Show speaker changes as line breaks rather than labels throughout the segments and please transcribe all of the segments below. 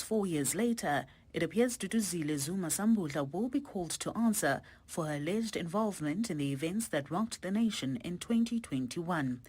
4 years later, it appears Duduzile Zuma Sambula will be called to answer for her alleged involvement in the events that rocked the nation in 2021.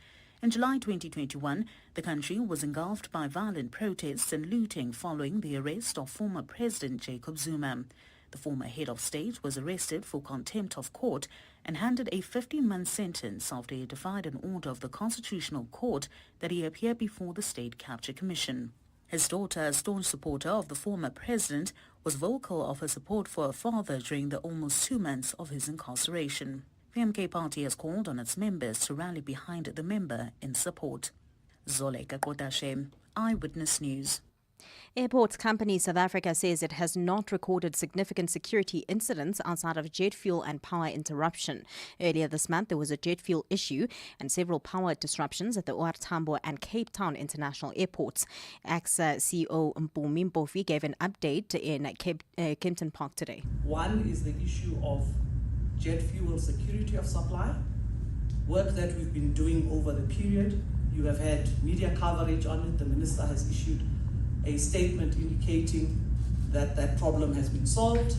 In July 2021, the country was engulfed by violent protests and looting following the arrest of former President Jacob Zuma. The former head of state was arrested for contempt of court and handed a 15-month sentence after he defied an order of the Constitutional Court that he appear before the State Capture Commission. His daughter, a staunch supporter of the former president, was vocal of her support for her father during the almost 2 months of his incarceration. The MK party has called on its members to rally behind the member in support. Zoleka Kotashe, Eyewitness News.
Airports Company South Africa says it has not recorded significant security incidents outside of jet fuel and power interruption. Earlier this month, there was a jet fuel issue and several power disruptions at the OR Tambo and Cape Town international airports. AXA CEO Mpumi Mpofi gave an update in Kempton Park today.
One is the issue of jet fuel security of supply, work that we've been doing over the period. You have had media coverage on it. The minister has issued a statement indicating that that problem has been solved.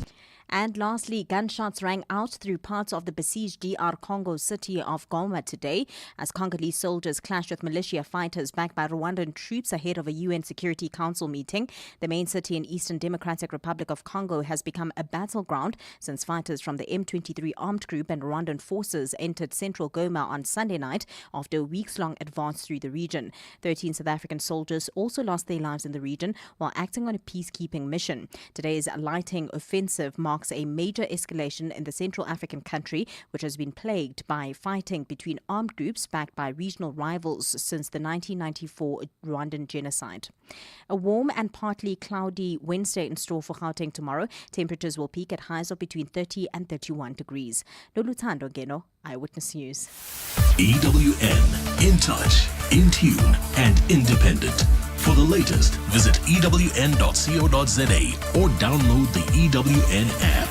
And lastly, gunshots rang out through parts of the besieged DR Congo city of Goma today as Congolese soldiers clashed with militia fighters backed by Rwandan troops ahead of a UN Security Council meeting. The main city in Eastern Democratic Republic of Congo has become a battleground since fighters from the M23 armed group and Rwandan forces entered central Goma on Sunday night after a weeks-long advance through the region. 13 South African soldiers also lost their lives in the region while acting on a peacekeeping mission. Today's lighting offensive marks a major escalation in the Central African country, which has been plagued by fighting between armed groups backed by regional rivals since the 1994 Rwandan genocide. A warm and partly cloudy Wednesday in store for Gauteng tomorrow. Temperatures will peak at highs of between 30 and 31 degrees. Loluthando Ngeno, Eyewitness News.
EWN, in touch, in tune, and independent. For the latest, visit ewn.co.za or download the EWN app.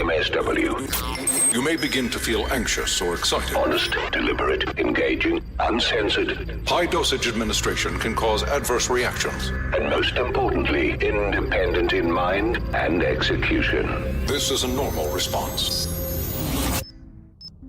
MSW. You may begin to feel anxious or excited.
Honest, deliberate, engaging, uncensored.
High dosage administration can cause adverse reactions.
And most importantly, independent in mind and execution.
This is a normal response.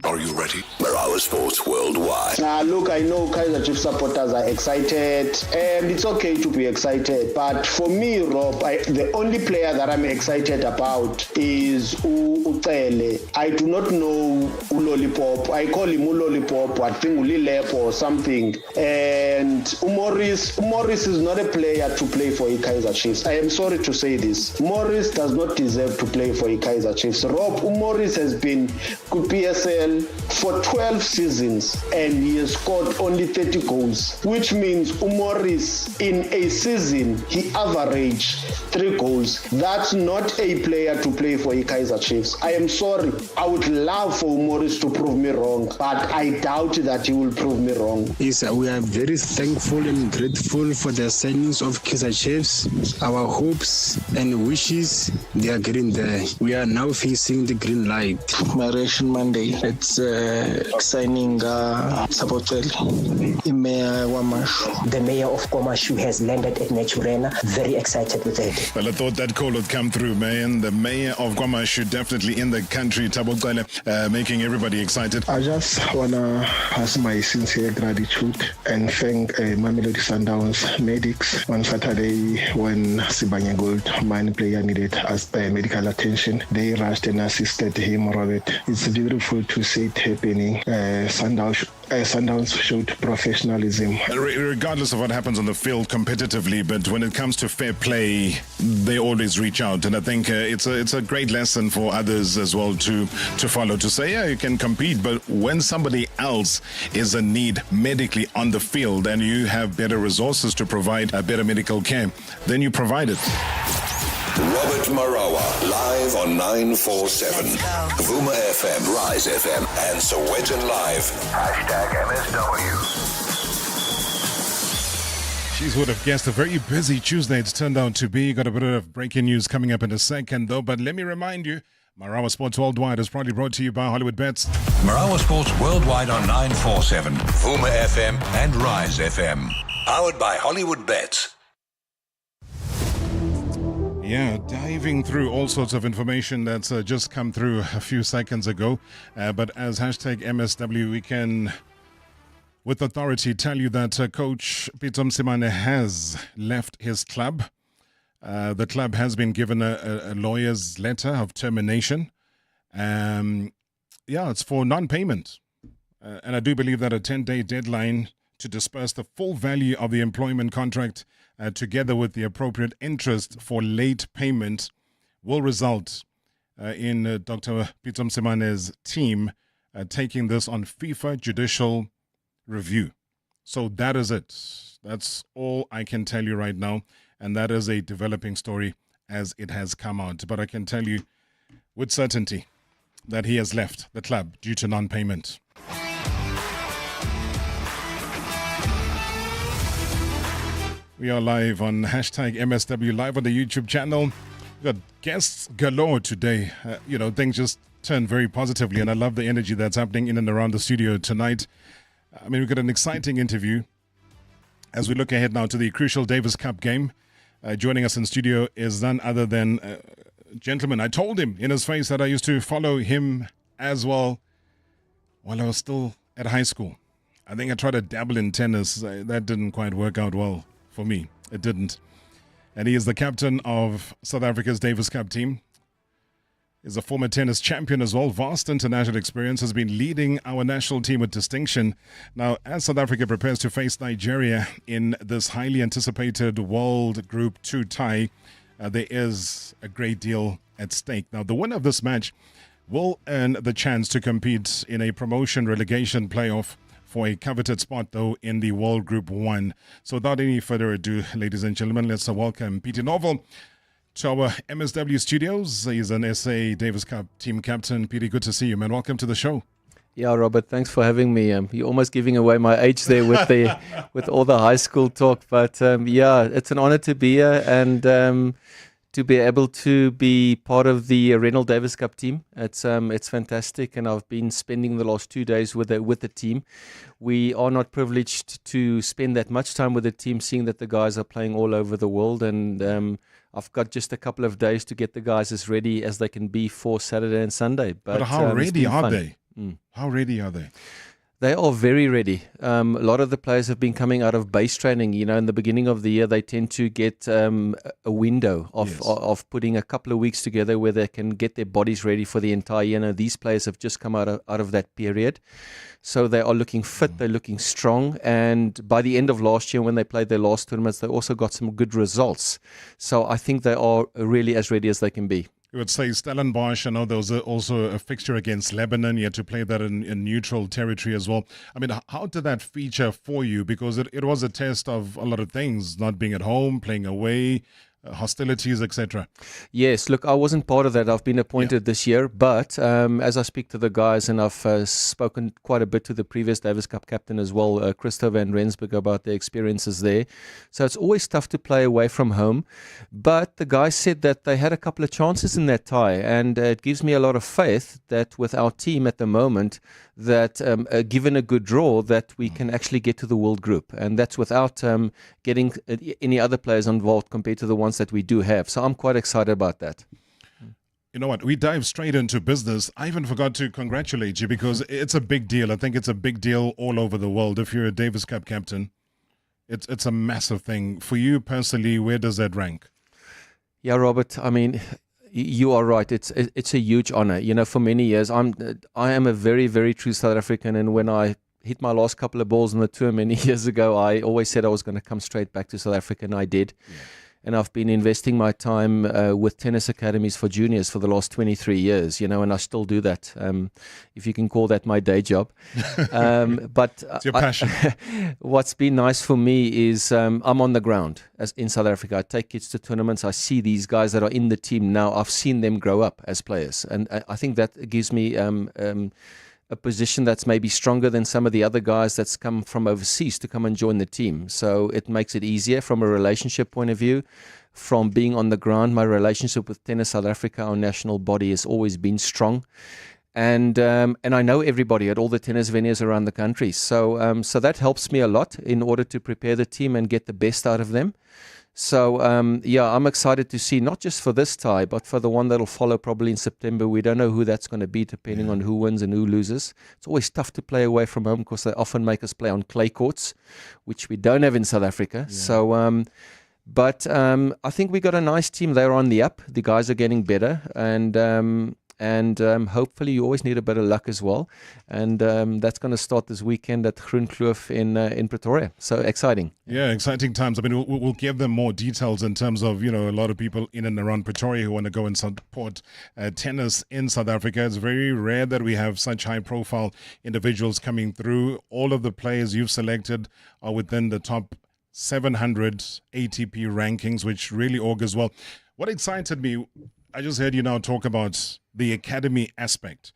Are you ready?
Marawa Sports Worldwide.
Look, I know Kaizer Chiefs supporters are excited, and it's okay to be excited. But for me, Rob, the only player that I'm excited about is Ucele. I do not know Lollipop. I call him Lollipop. I think Ulilep or something. And Morris is not a player to play for Kaizer Chiefs. I am sorry to say this. Morris does not deserve to play for Kaizer Chiefs. Rob, Morris has been good PSL for 12 seasons and he has scored only 30 goals, which means Morris in a season he averaged 3 goals. That's not a player to play for Kaizer Chiefs. I am sorry. I would love for Morris to prove me wrong, but I doubt that he will prove me wrong.
Yes, we are very thankful and grateful for the signings of Kaizer Chiefs. Our hopes and wishes, they are getting there. We are now facing the green light.
My reaction Monday. It's signing Sabotel, Mayor Wamashu.
The mayor of Kwamashu has landed at Naturena. Very excited with it.
Well, I thought that call would come through, man. The mayor of Kwamashu definitely in the country, Tabokele, making everybody excited.
I just want to pass my sincere gratitude and thank Mamelodi Sundowns medics on Saturday when Sibanye Gold mine player needed medical attention. They rushed and assisted him, Robert. It's beautiful to see it happening. Sundowns Sundowns showed professionalism.
Regardless of what happens on the field competitively, but when it comes to fair play, they always reach out. And I think it's a great lesson for others as well to follow, to say, yeah, you can compete, but when somebody else is in need medically on the field and you have better resources to provide better medical care, then you provide it.
Robert Marawa, live on 947. Vuma FM, Rise FM, and Sowetan Live. #MSW.
Jeez, would have guessed a very busy Tuesday it's turned out to be. Got a bit of breaking news coming up in a second, though. But let me remind you, Marawa Sports Worldwide is proudly brought to you by Hollywood Bets.
Marawa Sports Worldwide on 947. Vuma FM and Rise FM. Powered by Hollywood Bets.
Yeah, diving through all sorts of information that's just come through a few seconds ago. But as #MSW, we can, with authority, tell you that Coach Pitso Msimane has left his club. The club has been given a lawyer's letter of termination. It's for non-payment. And I do believe that a 10-day deadline to disperse the full value of the employment contract together with the appropriate interest for late payment will result in Dr. Pitso Msimane's team taking this on FIFA judicial review. So that is it. That's all I can tell you right now. And that is a developing story as it has come out. But I can tell you with certainty that he has left the club due to non-payment. We are live on #MSW Live on the YouTube channel. We've got guests galore today. Things just turn very positively, and I love the energy that's happening in and around the studio tonight. We've got an exciting interview as we look ahead now to the crucial Davis Cup game. Joining us in studio is none other than gentleman. I told him in his face that I used to follow him as well while I was still at high school. I think I tried to dabble in tennis. That didn't quite work out well. For me, it didn't. And he is the captain of South Africa's Davis Cup team. He's a former tennis champion as well. Vast international experience, has been leading our national team with distinction. Now, as South Africa prepares to face Nigeria in this highly anticipated World Group 2 tie, there is a great deal at stake. Now, the winner of this match will earn the chance to compete in a promotion relegation playoff for a coveted spot, though, in the World Group 1. So without any further ado, ladies and gentlemen, let's welcome Pieter Novel to our MSW studios. He's an SA Davis Cup team captain. Pieter, good to see you, man. Welcome to the show.
Yeah, Robert, thanks for having me. You're almost giving away my age there with all the high school talk. But it's an honor to be here and to be able to be part of the Reynolds Davis Cup team. It's fantastic, and I've been spending the last 2 days with the team. We are not privileged to spend that much time with the team, seeing that the guys are playing all over the world, and I've got just a couple of days to get the guys as ready as they can be for Saturday and Sunday. But
how ready are they? How ready are they?
They are very ready. A lot of the players have been coming out of base training. In the beginning of the year, they tend to get a window of putting a couple of weeks together where they can get their bodies ready for the entire year. These players have just come out of that period. So they are looking fit, they're looking strong. And by the end of last year, when they played their last tournaments, they also got some good results. So I think they are really as ready as they can be.
You would say Stellenbosch. I know there was also a fixture against Lebanon. You had to play that in neutral territory as well. How did that feature for you? Because it was a test of a lot of things, not being at home, playing away, hostilities, etc.
Yes, look, I wasn't part of that. I've been appointed this year, but as I speak to the guys, and I've spoken quite a bit to the previous Davis Cup captain as well, Christo van Rensburg, about their experiences there. So it's always tough to play away from home, but the guys said that they had a couple of chances in that tie, and it gives me a lot of faith that with our team at the moment, that given a good draw, that we can actually get to the World Group, and that's without getting any other players involved compared to the ones that we do have. So I'm quite excited about that.
You know what? We dive straight into business. I even forgot to congratulate you because it's a big deal. I think it's a big deal all over the world. If you're a Davis Cup captain, it's a massive thing. For you personally, where does that rank?
Yeah, Robert, you are right. It's a huge honor. For many years, I am a very, very true South African, and when I hit my last couple of balls on the tour many years ago, I always said I was going to come straight back to South Africa, and I did. Yeah. And I've been investing my time with tennis academies for juniors for the last 23 years, and I still do that, if you can call that my day job. But
it's your passion.
What's been nice for me is I'm on the ground in South Africa. I take kids to tournaments. I see these guys that are in the team now. I've seen them grow up as players. And I think that gives me a position that's maybe stronger than some of the other guys that's come from overseas to come and join the team. So it makes it easier from a relationship point of view. From being on the ground, my relationship with Tennis South Africa, our national body, has always been strong. And I know everybody at all the tennis venues around the country. So so that helps me a lot in order to prepare the team and get the best out of them. So, I'm excited to see, not just for this tie, but for the one that'll follow probably in September. We don't know who that's going to be, depending on who wins and who loses. It's always tough to play away from home because they often make us play on clay courts, which we don't have in South Africa. Yeah. So, but I think we got a nice team. They're on the up. The guys are getting better. And hopefully you always need a bit of luck as well. And that's going to start this weekend at Groenkloof in Pretoria. So exciting.
Yeah, exciting times. I mean, we'll give them more details in terms of, a lot of people in and around Pretoria who want to go and support tennis in South Africa. It's very rare that we have such high-profile individuals coming through. All of the players you've selected are within the top 700 ATP rankings, which really augurs well. What excited me, I just heard you now talk about the academy aspect.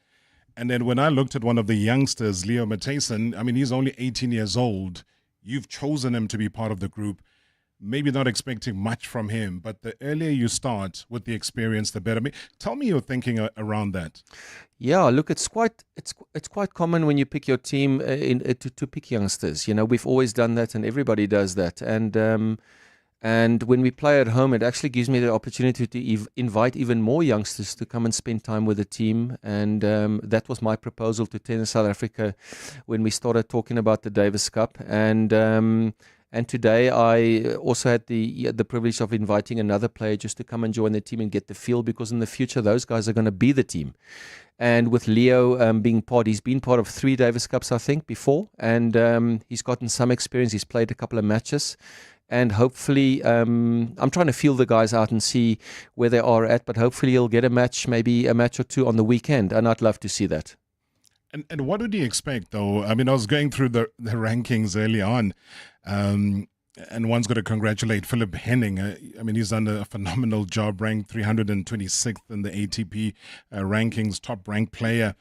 And then when I looked at one of the youngsters, Leo Matheson, I mean, he's only 18 years old. You've chosen him to be part of the group. Maybe not expecting much from him, but the earlier you start with the experience, the better. Tell me your thinking around that.
Yeah, look, it's quite common when you pick your team to pick youngsters. We've always done that, and everybody does that. And when we play at home, it actually gives me the opportunity to invite even more youngsters to come and spend time with the team. And that was my proposal to Tennis South Africa when we started talking about the Davis Cup. And today I also had the privilege of inviting another player just to come and join the team and get the feel, because in the future those guys are going to be the team. And with Leo he's been part of 3 Davis Cups, I think, before. And he's gotten some experience. He's played a couple of matches. And hopefully, I'm trying to feel the guys out and see where they are at. But hopefully he'll get a match, maybe a match or 2 on the weekend. And I'd love to see that.
And what would you expect, though? I mean, I was going through the rankings early on. And one's got to congratulate Philip Henning. I mean, he's done a phenomenal job, ranked 326th in the ATP rankings, top-ranked player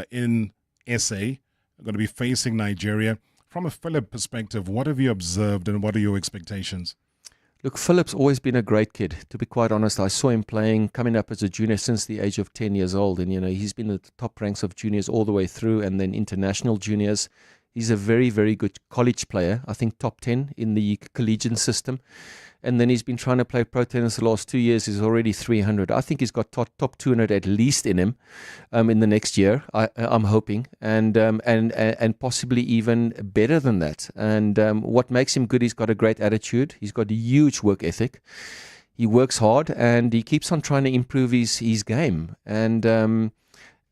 in SA. Going to be facing Nigeria. From a Philip perspective, what have you observed and what are your expectations?
Look, Philip's always been a great kid. To be quite honest, I saw him coming up as a junior since the age of 10 years old. And, he's been at the top ranks of juniors all the way through, and then international juniors. He's a very, very good college player. I think top 10 in the collegiate system. And then he's been trying to play pro tennis the last 2 years. He's already 300. I think he's got top 200 at least in him in the next year. I'm hoping, and possibly even better than that. And what makes him good? He's got a great attitude. He's got a huge work ethic. He works hard, and he keeps on trying to improve his game.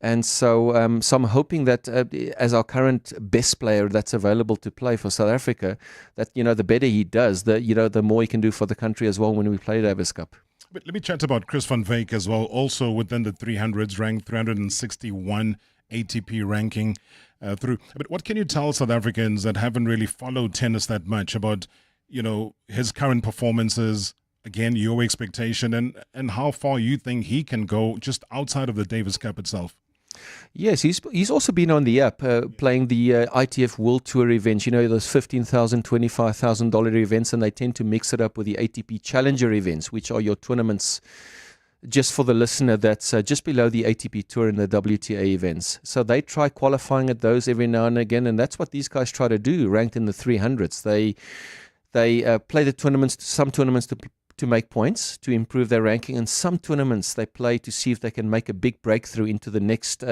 And so I'm hoping that as our current best player that's available to play for South Africa, that, the better he does, the more he can do for the country as well when we play Davis Cup.
But let me chat about Chris van Wyk as well, also within the 300s, ranked 361 ATP ranking through. But what can you tell South Africans that haven't really followed tennis that much about, his current performances, again, your expectation, and how far you think he can go just outside of the Davis Cup itself?
Yes, he's also been on the app playing the ITF World Tour events, those $15,000, $25,000 events, and they tend to mix it up with the ATP Challenger events, which are your tournaments, just for the listener, that's just below the ATP Tour and the WTA events. So they try qualifying at those every now and again, and that's what these guys try to do, ranked in the 300s. They play the tournaments, some tournaments to make points, to improve their ranking, and some tournaments they play to see if they can make a big breakthrough into the next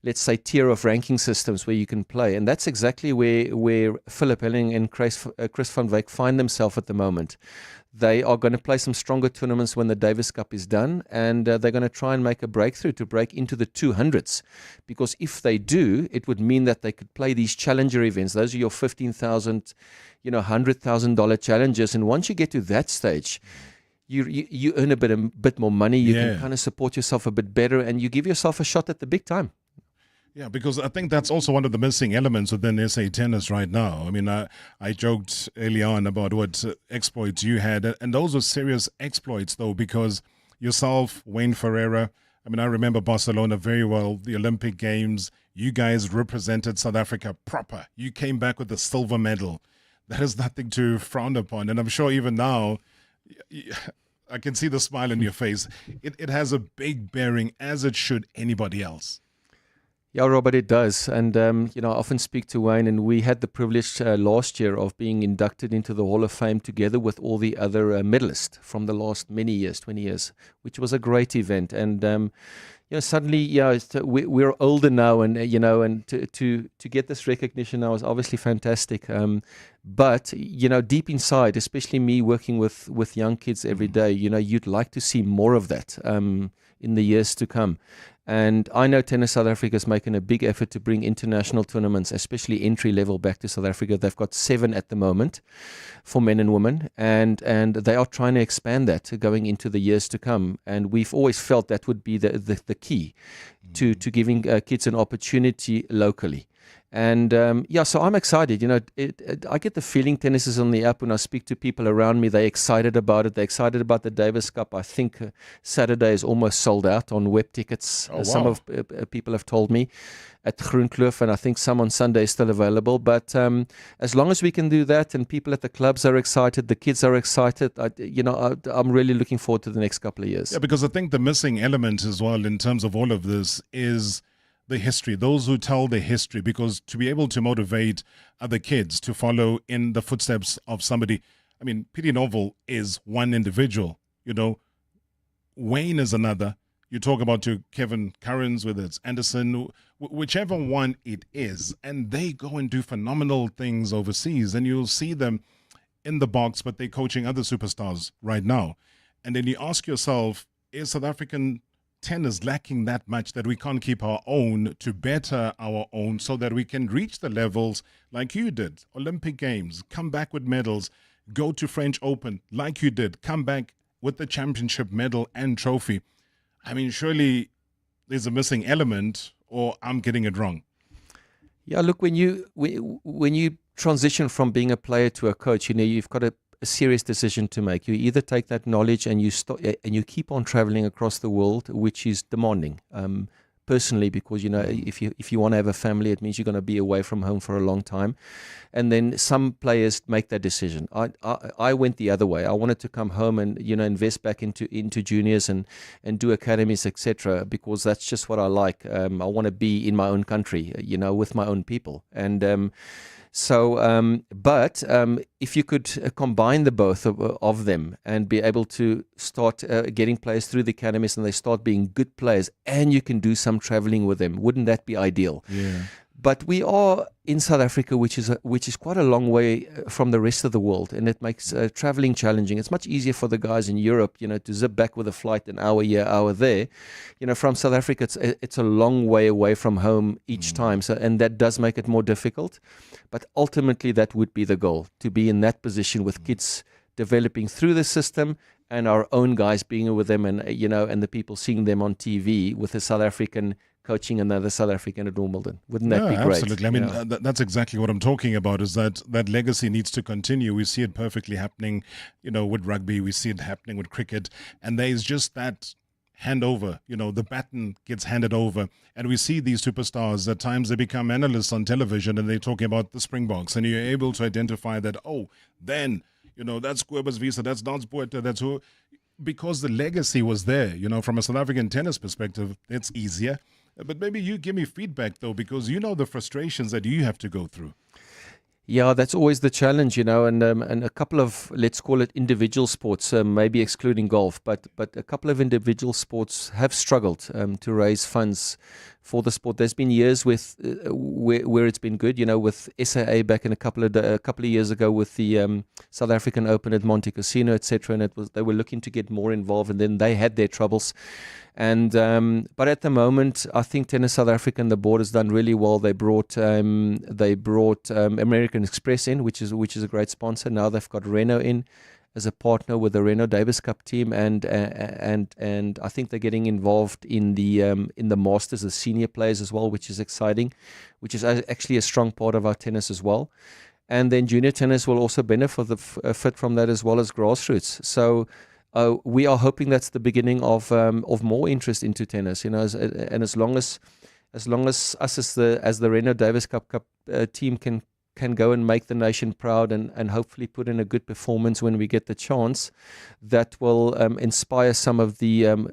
let's say, tier of ranking systems where you can play. And that's exactly where Philip Helling and Chris van Wyk find themselves at the moment. They are going to play some stronger tournaments when the Davis Cup is done, and they're going to try and make a breakthrough to break into the 200s. Because if they do, it would mean that they could play these challenger events. Those are your $15,000, $100,000 challenges. And once you get to that stage, you earn a bit more money. You can kind of support yourself a bit better, and you give yourself a shot at the big time.
Yeah, because I think that's also one of the missing elements within SA tennis right now. I mean, I joked early on about what exploits you had, and those were serious exploits, though, because yourself, Wayne Ferreira, I mean, I remember Barcelona very well, the Olympic Games. You guys represented South Africa proper. You came back with a silver medal. That is nothing to frown upon. And I'm sure even now, I can see the smile on your face. It has a big bearing, as it should anybody else.
Yeah, Robert, it does. And, I often speak to Wayne, and we had the privilege last year of being inducted into the Hall of Fame together with all the other medalists from the last many years, 20 years, which was a great event. And, suddenly, we're older now, and, and to get this recognition now is obviously fantastic. But, deep inside, especially me working with young kids every day, you'd like to see more of that in the years to come. And I know Tennis South Africa is making a big effort to bring international tournaments, especially entry level, back to South Africa. They've got 7 at the moment for men and women, and they are trying to expand that going into the years to come. And we've always felt that would be the key to giving kids an opportunity locally. And so I'm excited. I get the feeling tennis is on the up when I speak to people around me. They're excited about it. They're excited about the Davis Cup. I think Saturday is almost sold out on web tickets.
Oh, wow.
Some of people have told me at Groenkloof, and I think some on Sunday is still available. But as long as we can do that, and people at the clubs are excited, the kids are excited, I'm really looking forward to the next couple of years.
Yeah, because I think the missing element as well in terms of all of this is the history, those who tell the history, because to be able to motivate other kids to follow in the footsteps of somebody, I mean, Pietie Novel is one individual, Wayne is another. You talk about to Kevin Currens, whether it's Anderson, whichever one it is, and they go and do phenomenal things overseas, and you'll see them in the box, but they're coaching other superstars right now. And then you ask yourself, is South African tennis lacking that much that we can't keep our own to better our own so that we can reach the levels like you did, Olympic Games, come back with medals, go to French Open like you did, come back with the championship medal and trophy? I mean, surely there's a missing element, or I'm getting it wrong.
Yeah, look, when you transition from being a player to a coach, you've got a serious decision to make. You either take that knowledge and you keep on traveling across the world, which is demanding. Personally, because if you want to have a family, it means you're going to be away from home for a long time. And then some players make that decision. I went the other way. I wanted to come home and invest back into juniors and do academies, etc. Because that's just what I like. I want to be in my own country, with my own people. And but if you could combine the both of them and be able to start getting players through the academies and they start being good players, and you can do some traveling with them, wouldn't that be ideal?
Yeah.
But we are in South Africa, which is quite a long way from the rest of the world, and it makes traveling challenging. It's much easier for the guys in Europe, to zip back with a flight an hour here, hour there. From South Africa, it's a long way away from home each time, and that does make it more difficult. But ultimately, that would be the goal, to be in that position with kids developing through the system, and our own guys being with them, and and the people seeing them on TV with the South African coaching another South African at Wimbledon. Wouldn't that be great?
Absolutely. I mean, that's exactly what I'm talking about, is that legacy needs to continue. We see it perfectly happening, with rugby. We see it happening with cricket. And there is just that handover, the baton gets handed over. And we see these superstars, at times they become analysts on television and they're talking about the Springboks. And you're able to identify that, that's Kobus Visa, that's Dans Poeta, that's who. Because the legacy was there, from a South African tennis perspective, it's easier. But maybe you give me feedback, though, because the frustrations that you have to go through.
Yeah, that's always the challenge, and a couple of, let's call it individual sports, maybe excluding golf, but a couple of individual sports have struggled to raise funds for the sport. There's been years with where it's been good, with SAA back in a couple of years ago with the South African Open at Monte Casino, etc. And they were looking to get more involved, and then they had their troubles. And but at the moment, I think Tennis South Africa and the board has done really well. They brought American Express in, which is a great sponsor. Now they've got Renault in as a partner with the Renault Davis Cup team, and I think they're getting involved in the Masters, the senior players as well, which is exciting, which is actually a strong part of our tennis as well. And then junior tennis will also benefit from that as well as grassroots. So we are hoping that's the beginning of more interest into tennis, and as long as us as the Renault Davis Cup team can go and make the nation proud and hopefully put in a good performance when we get the chance, that will inspire some of the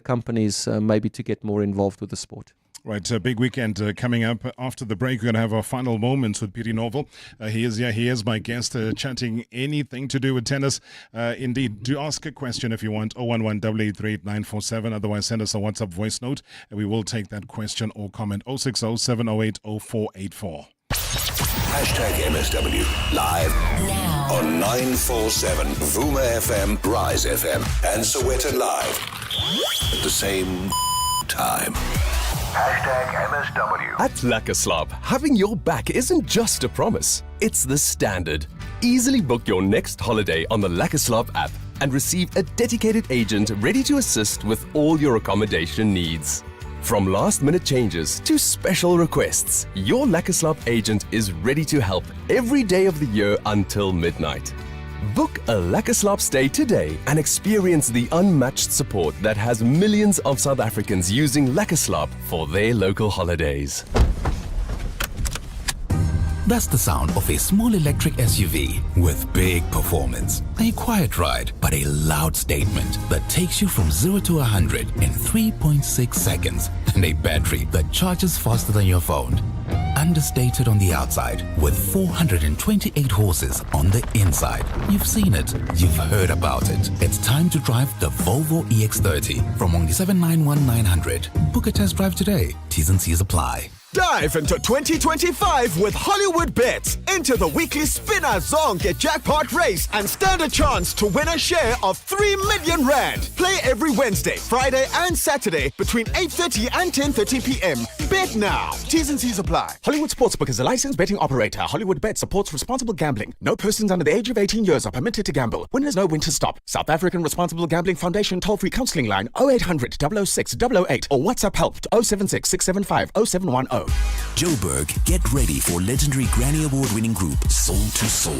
companies maybe to get more involved with the sport.
Right, a big weekend coming up. After the break, we're going to have our final moments with Piri Novel. He is my guest, chatting anything to do with tennis. Indeed, do ask a question if you want, 011-883-8947. Otherwise, send us a WhatsApp voice note, and we will take that question or comment. 060-708-0484.
#MSW live now on 947 Vuma FM, Rise FM, and Sowetan Live at the same time. #MSW.
At Lekker having your back isn't just a promise, it's the standard. Easily book your next holiday on the Lekker app and receive a dedicated agent ready to assist with all your accommodation needs. From last-minute changes to special requests, your Lekker agent is ready to help every day of the year until midnight. Book a Lekker stay today and experience the unmatched support that has millions of South Africans using Lekker for their local holidays.
That's the sound of a small electric SUV with big performance. A quiet ride, but a loud statement that takes you from 0 to 100 in 3.6 seconds. And a battery that charges faster than your phone. Understated on the outside, with 428 horses on the inside. You've seen it. You've heard about it. It's time to drive the Volvo EX30 from only 791,900. Book a test drive today. T's and C's apply.
Dive into 2025 with Hollywood Bets. Enter the weekly Spinner Zonke jackpot race and stand a chance to win a share of 3 million rand. Play every Wednesday, Friday and Saturday between 8:30 and 10:30 p.m. Bet now. T's and C's apply. Hollywood Sportsbook is a licensed betting operator. Hollywood Bet supports responsible gambling. No persons under the age of 18 years are permitted to gamble. Winners know when to stop. South African Responsible Gambling Foundation toll-free counseling line 0800 006 88 or WhatsApp help to 076 675 0710.
Joburg, get ready for legendary Grammy Award-winning group Soul to Soul.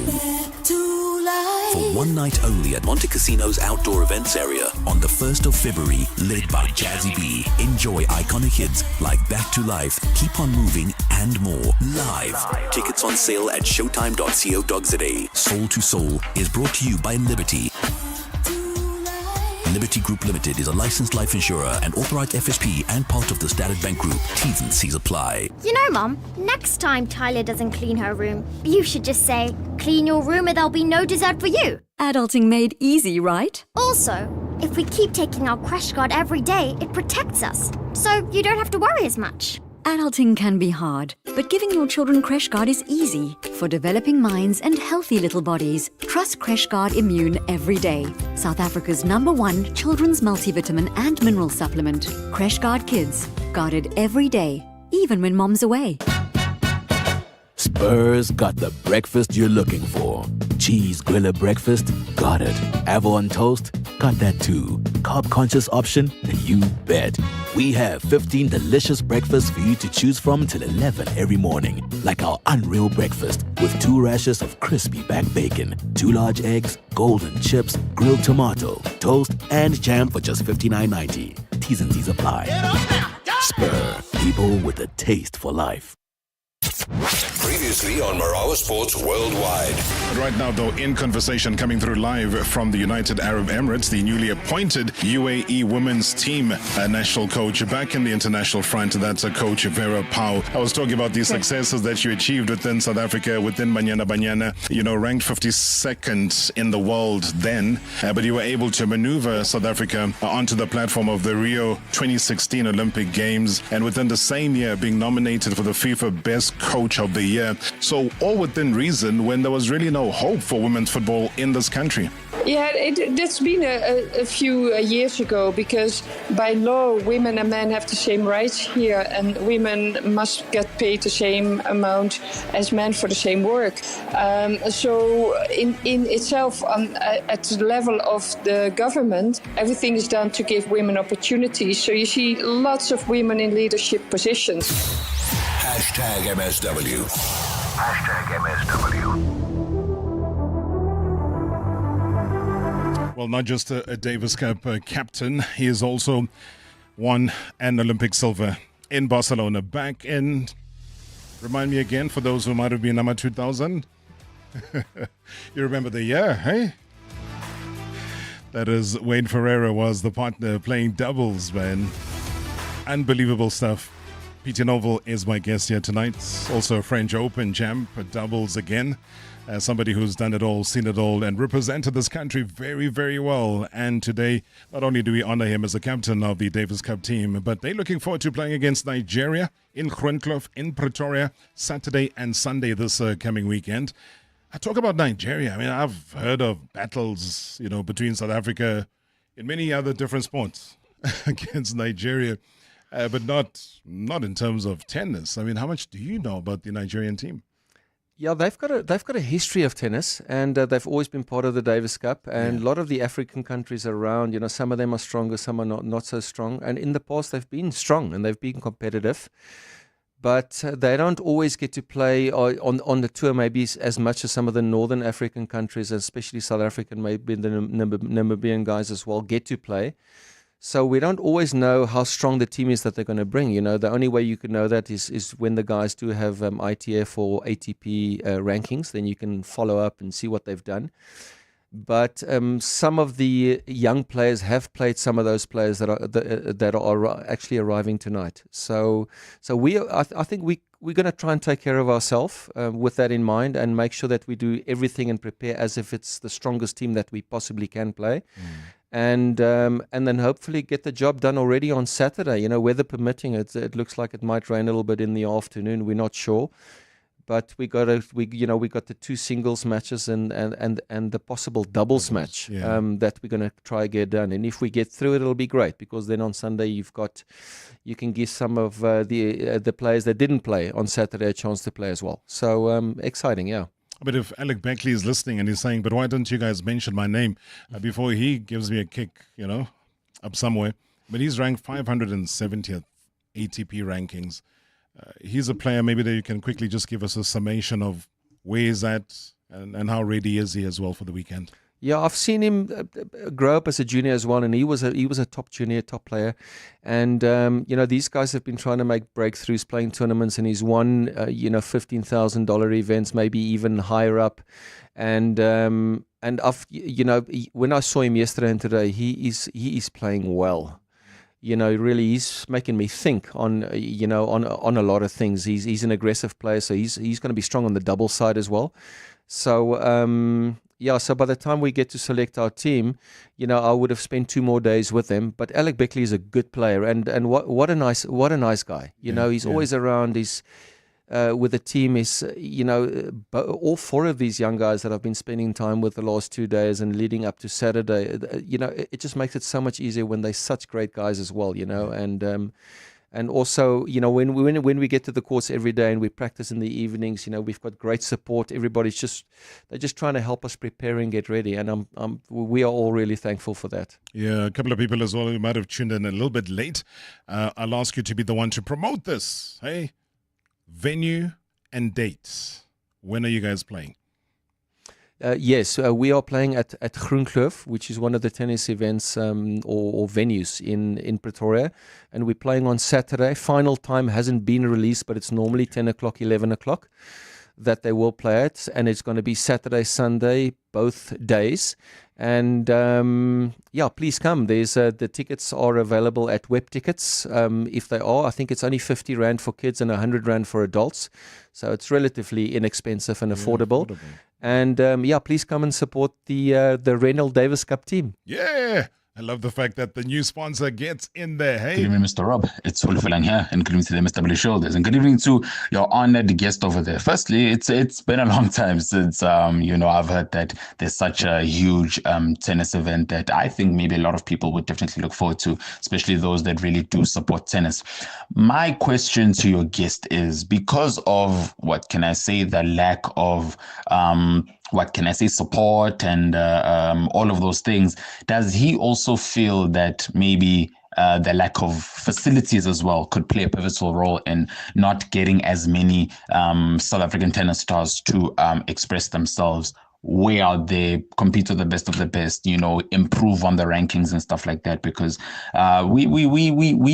For one night only at Monte Casino's outdoor events area on the 1st of February, led by Jazzy B. Enjoy iconic hits like Back to Life, Keep on Moving, and more. Live. Tickets on sale at showtime.co.za. Soul to Soul is brought to you by Liberty. Liberty Group Limited is a licensed life insurer and authorized FSP and part of the Standard Bank Group. T's and C's apply.
You know, Mum, next time Tyler doesn't clean her room, you should just say, clean your room and there'll be no dessert for you.
Adulting made easy, right?
Also, if we keep taking our Crash Guard every day, it protects us. So you don't have to worry as much.
Adulting can be hard, but giving your children Crash Guard is easy. For developing minds and healthy little bodies, trust Crash Guard Immune every day. South Africa's #1 children's multivitamin and mineral supplement. Crash Guard Kids, guarded every day, even when mom's away.
Spurs got the breakfast you're looking for. Cheese griller breakfast? Got it. Avon toast? Got that too. Carb conscious option? You bet. We have 15 delicious breakfasts for you to choose from till 11 every morning. Like our unreal breakfast with 2 rashers of crispy back bacon, 2 large eggs, golden chips, grilled tomato, toast, and jam for just $59.90. T's and C's apply. Spur. People with a taste for life.
Previously on Marawa Sports Worldwide.
Right now, though, in conversation coming through live from the United Arab Emirates, the newly appointed UAE women's team national coach back in the international front. That's Coach Vera Pau. I was talking about the successes that you achieved within South Africa, within Banyana Banyana, ranked 52nd in the world then, but you were able to maneuver South Africa onto the platform of the Rio 2016 Olympic Games, and within the same year being nominated for the FIFA Best Coach of the Year. So all within reason when there was really no hope for women's football in this country.
Yeah, that's been a few years ago, because by law women and men have the same rights here, and women must get paid the same amount as men for the same work. So in itself, at the level of the government, everything is done to give women opportunities. So you see lots of women in leadership positions.
#MSW. #MSW.
Well, not just a Davis Cup captain, he has also won an Olympic silver in Barcelona back in, remind me again, for those who might have been number 2000. You remember the year, hey? That is, Wayne Ferreira was the partner playing doubles, man. Unbelievable stuff. Peter Novel is my guest here tonight. Also a French Open champ, doubles again. Somebody who's done it all, seen it all, and represented this country very, very well. And today, not only do we honor him as the captain of the Davis Cup team, but they're looking forward to playing against Nigeria in Groenkloof, in Pretoria, Saturday and Sunday this coming weekend. I talk about Nigeria. I mean, I've heard of battles, between South Africa in many other different sports against Nigeria, but not in terms of tennis. I mean, how much do you know about the Nigerian team?
Yeah, they've got a history of tennis, and they've always been part of the Davis Cup. And a lot of the African countries around, some of them are stronger, some are not so strong. And in the past, they've been strong and they've been competitive, but they don't always get to play on the tour maybe as much as some of the Northern African countries, especially South African, maybe the Namibian guys as well, get to play. So we don't always know how strong the team is that they're going to bring. The only way you can know that is when the guys do have ITF or ATP rankings. Then you can follow up and see what they've done. But some of the young players have played some of those players that are actually arriving tonight. So I think we're going to try and take care of ourselves with that in mind, and make sure that we do everything and prepare as if it's the strongest team that we possibly can play. And then hopefully get the job done already on Saturday. Weather permitting, it looks like it might rain a little bit in the afternoon. We're not sure, but we got the two singles matches and the possible doubles match that we're going to try to get done. And if we get through it, it'll be great, because then on Sunday you can give some of the players that didn't play on Saturday a chance to play as well. So exciting, yeah.
But if Alec Beckley is listening and he's saying, but why don't you guys mention my name before he gives me a kick, up somewhere? But he's ranked 570th ATP rankings. He's a player maybe that you can quickly just give us a summation of where he's at and how ready is he as well for the weekend.
Yeah, I've seen him grow up as a junior as well, and he was a top junior, top player. And these guys have been trying to make breakthroughs, playing tournaments, and he's won $15,000 events, maybe even higher up. And I've when I saw him yesterday and today, he is playing well. Really, he's making me think on a lot of things. He's an aggressive player, so he's going to be strong on the double side as well. So. So by the time we get to select our team, I would have spent 2 more days with them. But Alec Beckley is a good player, and what a nice guy. He's always around. He's with the team. Is all 4 of these young guys that I've been spending time with the last 2 days and leading up to Saturday. It just makes it so much easier when they're such great guys as well. And also, when we get to the course every day and we practice in the evenings, we've got great support. Everybody's they're just trying to help us prepare and get ready. And we are all really thankful for that.
Yeah, a couple of people as well who might have tuned in a little bit late. I'll ask you to be the one to promote this. Hey, venue and dates. When are you guys playing?
Yes, we are playing at Groenkloof, which is one of the tennis events or venues in Pretoria. And we're playing on Saturday. Final time hasn't been released, but it's normally 10 o'clock, 11 o'clock that they will play it. And it's going to be Saturday, Sunday, both days. And please come. There's the tickets are available at Web Tickets. If they are, I think it's only 50 Rand for kids and 100 Rand for adults. So it's relatively inexpensive and affordable. And please come and support the Renal Davis Cup team.
Yeah. I love the fact that the new sponsor gets in there. Hey.
Good evening, Mr. Rob. It's Fulfilang here, and good evening to the MSW Shoulders, and good evening to your honored guest over there. Firstly, it's been a long time since I've heard that there's such a huge tennis event that I think maybe a lot of people would definitely look forward to, especially those that really do support tennis. My question to your guest is, because of the lack of support and all of those things, does he also feel that maybe the lack of facilities as well could play a pivotal role in not getting as many South African tennis stars to express themselves way out there, compete with the best of the best, improve on the rankings and stuff like that? Because we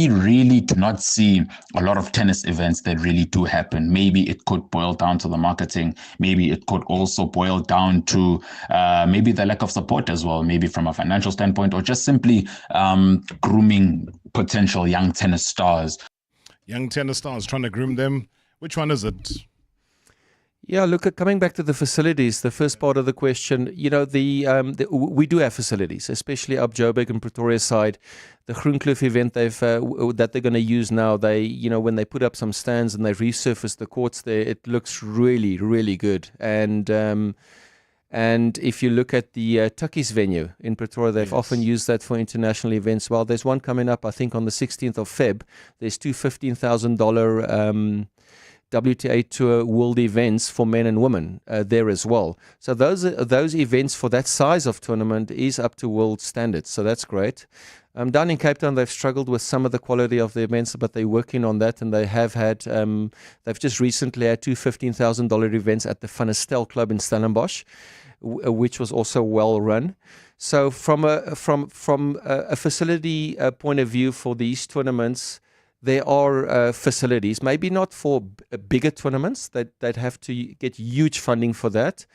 really do not see a lot of tennis events that really do happen. Maybe it could boil down to the marketing. Maybe it could also boil down to maybe the lack of support as well, maybe from a financial standpoint, or just simply grooming potential young tennis stars.
Young tennis stars, trying to groom them. Which one is it?
Yeah, look, coming back to the facilities, the first part of the question, we do have facilities, especially up Joburg and Pretoria side. The Groenkloof event that they're going to use now, when they put up some stands and they resurface the courts there, it looks really, really good. And if you look at the Tukkies venue in Pretoria, they've often used that for international events. Well, there's one coming up, I think, on the 16th of Feb. There's two $15,000 WTA Tour World events for men and women there as well. So those events for that size of tournament is up to world standards. So that's great. Down in Cape Town, they've struggled with some of the quality of the events, but they're working on that, and they have had. They've just recently had two $15,000 events at the Van Estel Club in Stellenbosch, which was also well run. So from a facility point of view for these tournaments, there are facilities, maybe not for bigger tournaments that have to get huge funding for that.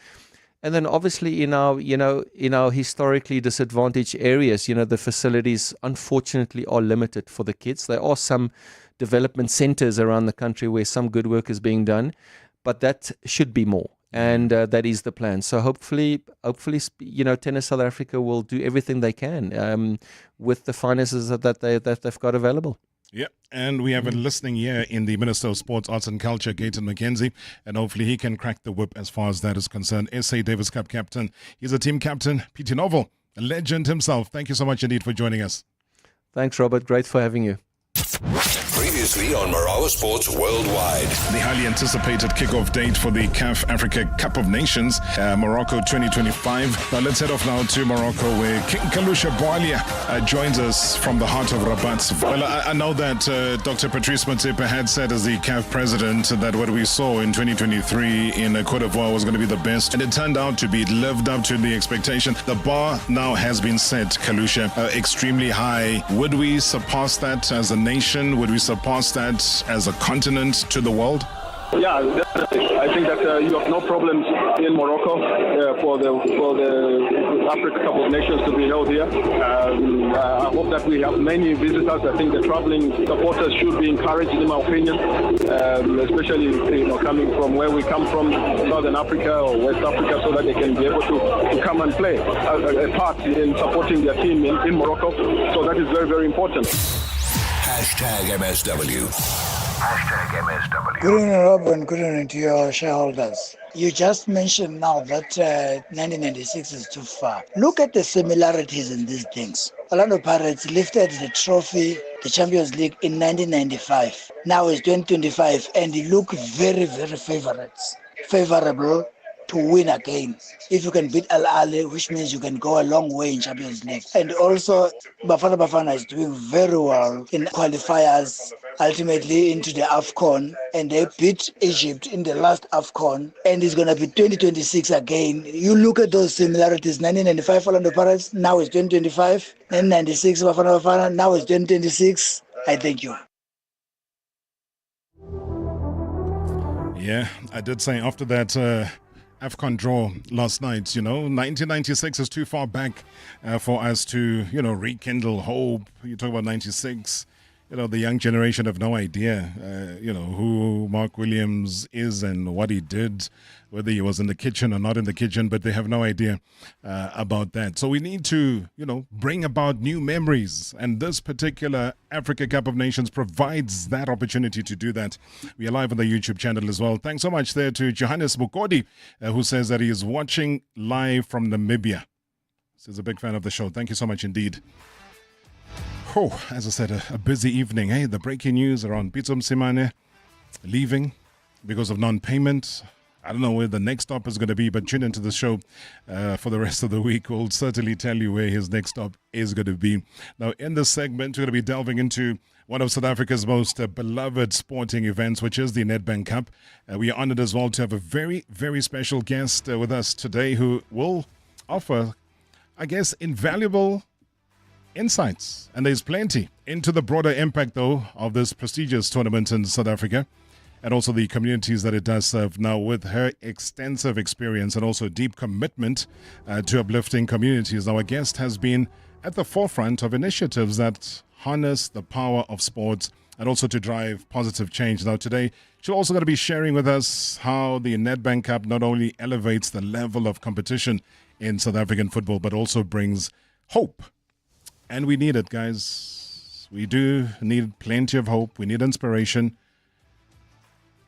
And then obviously in our historically disadvantaged areas, the facilities unfortunately are limited for the kids. There are some development centers around the country where some good work is being done, but that should be more. And that is the plan. So hopefully, Tennis South Africa will do everything they can with the finances that they've got available.
Yeah, and we have a listening here in the Minister of Sports, Arts and Culture, Gayton McKenzie, and hopefully he can crack the whip as far as that is concerned. SA Davis Cup captain. He's a team captain, Pieter Novel, a legend himself. Thank you so much indeed for joining us.
Thanks, Robert. Great for having you.
Previously on Marawa Sports Worldwide.
The highly anticipated kickoff date for the CAF Africa Cup of Nations, Morocco 2025. Now let's head off now to Morocco, where King Kalusha Boalia joins us from the heart of Rabat. Well, I know that Dr. Patrice Motsepe had said as the CAF president that what we saw in 2023 in Côte d'Ivoire was going to be the best, and it turned out to be. It lived up to the expectation. The bar now has been set, Kalusha, extremely high. Would we surpass that as a nation? Would we surpass that as a continent to the world?
Yeah, definitely. I think that you have no problems in Morocco for the Africa Cup of Nations to be held here. I hope that we have many visitors. I think the traveling supporters should be encouraged, in my opinion, especially coming from where we come from, Southern Africa or West Africa, so that they can be able to come and play a part in supporting their team in Morocco. So that is very, very important.
#MSW. #MSW.
Good evening, Rob, and good evening to your shareholders. You just mentioned now that 1996 is too far. Look at the similarities in these things. Orlando Pirates lifted the trophy, the Champions League, in 1995. Now it's 2025, and they look very, very favorable to win again. If you can beat Al Ahly, which means you can go a long way in Champions League. And also, Bafana is doing very well in qualifiers, ultimately into the AFCON, and they beat Egypt in the last AFCON, and it's going to be 2026 again. You look at those similarities, 1995 Orlando Pirates, now it's 2025, 1996 Bafana, now it's 2026. I thank you.
Yeah, I did say after that AFCON draw last night, 1996 is too far back for us to, rekindle hope. You talk about 96, the young generation have no idea, who Mark Williams is and what he did, whether he was in the kitchen or not in the kitchen, but they have no idea about that. So we need to, bring about new memories. And this particular Africa Cup of Nations provides that opportunity to do that. We are live on the YouTube channel as well. Thanks so much there to Johannes Bukodi, who says that he is watching live from Namibia. He's a big fan of the show. Thank you so much indeed. Oh, as I said, a busy evening. Hey, the breaking news around Pitso Msimane leaving because of non-payment. I don't know where the next stop is going to be, but tune into the show for the rest of the week. We'll certainly tell you where his next stop is going to be. Now, in this segment, we're going to be delving into one of South Africa's most beloved sporting events, which is the Nedbank Cup. We are honored as well to have a very, very special guest with us today who will offer, I guess, invaluable insights, and there's plenty, into the broader impact, though, of this prestigious tournament in South Africa and also the communities that it does serve. Now, with her extensive experience and also deep commitment to uplifting communities, our guest has been at the forefront of initiatives that harness the power of sports and also to drive positive change. Now, today, she's also going to be sharing with us how the Nedbank Cup not only elevates the level of competition in South African football, but also brings hope. And we need it, guys. We do need plenty of hope. We need inspiration.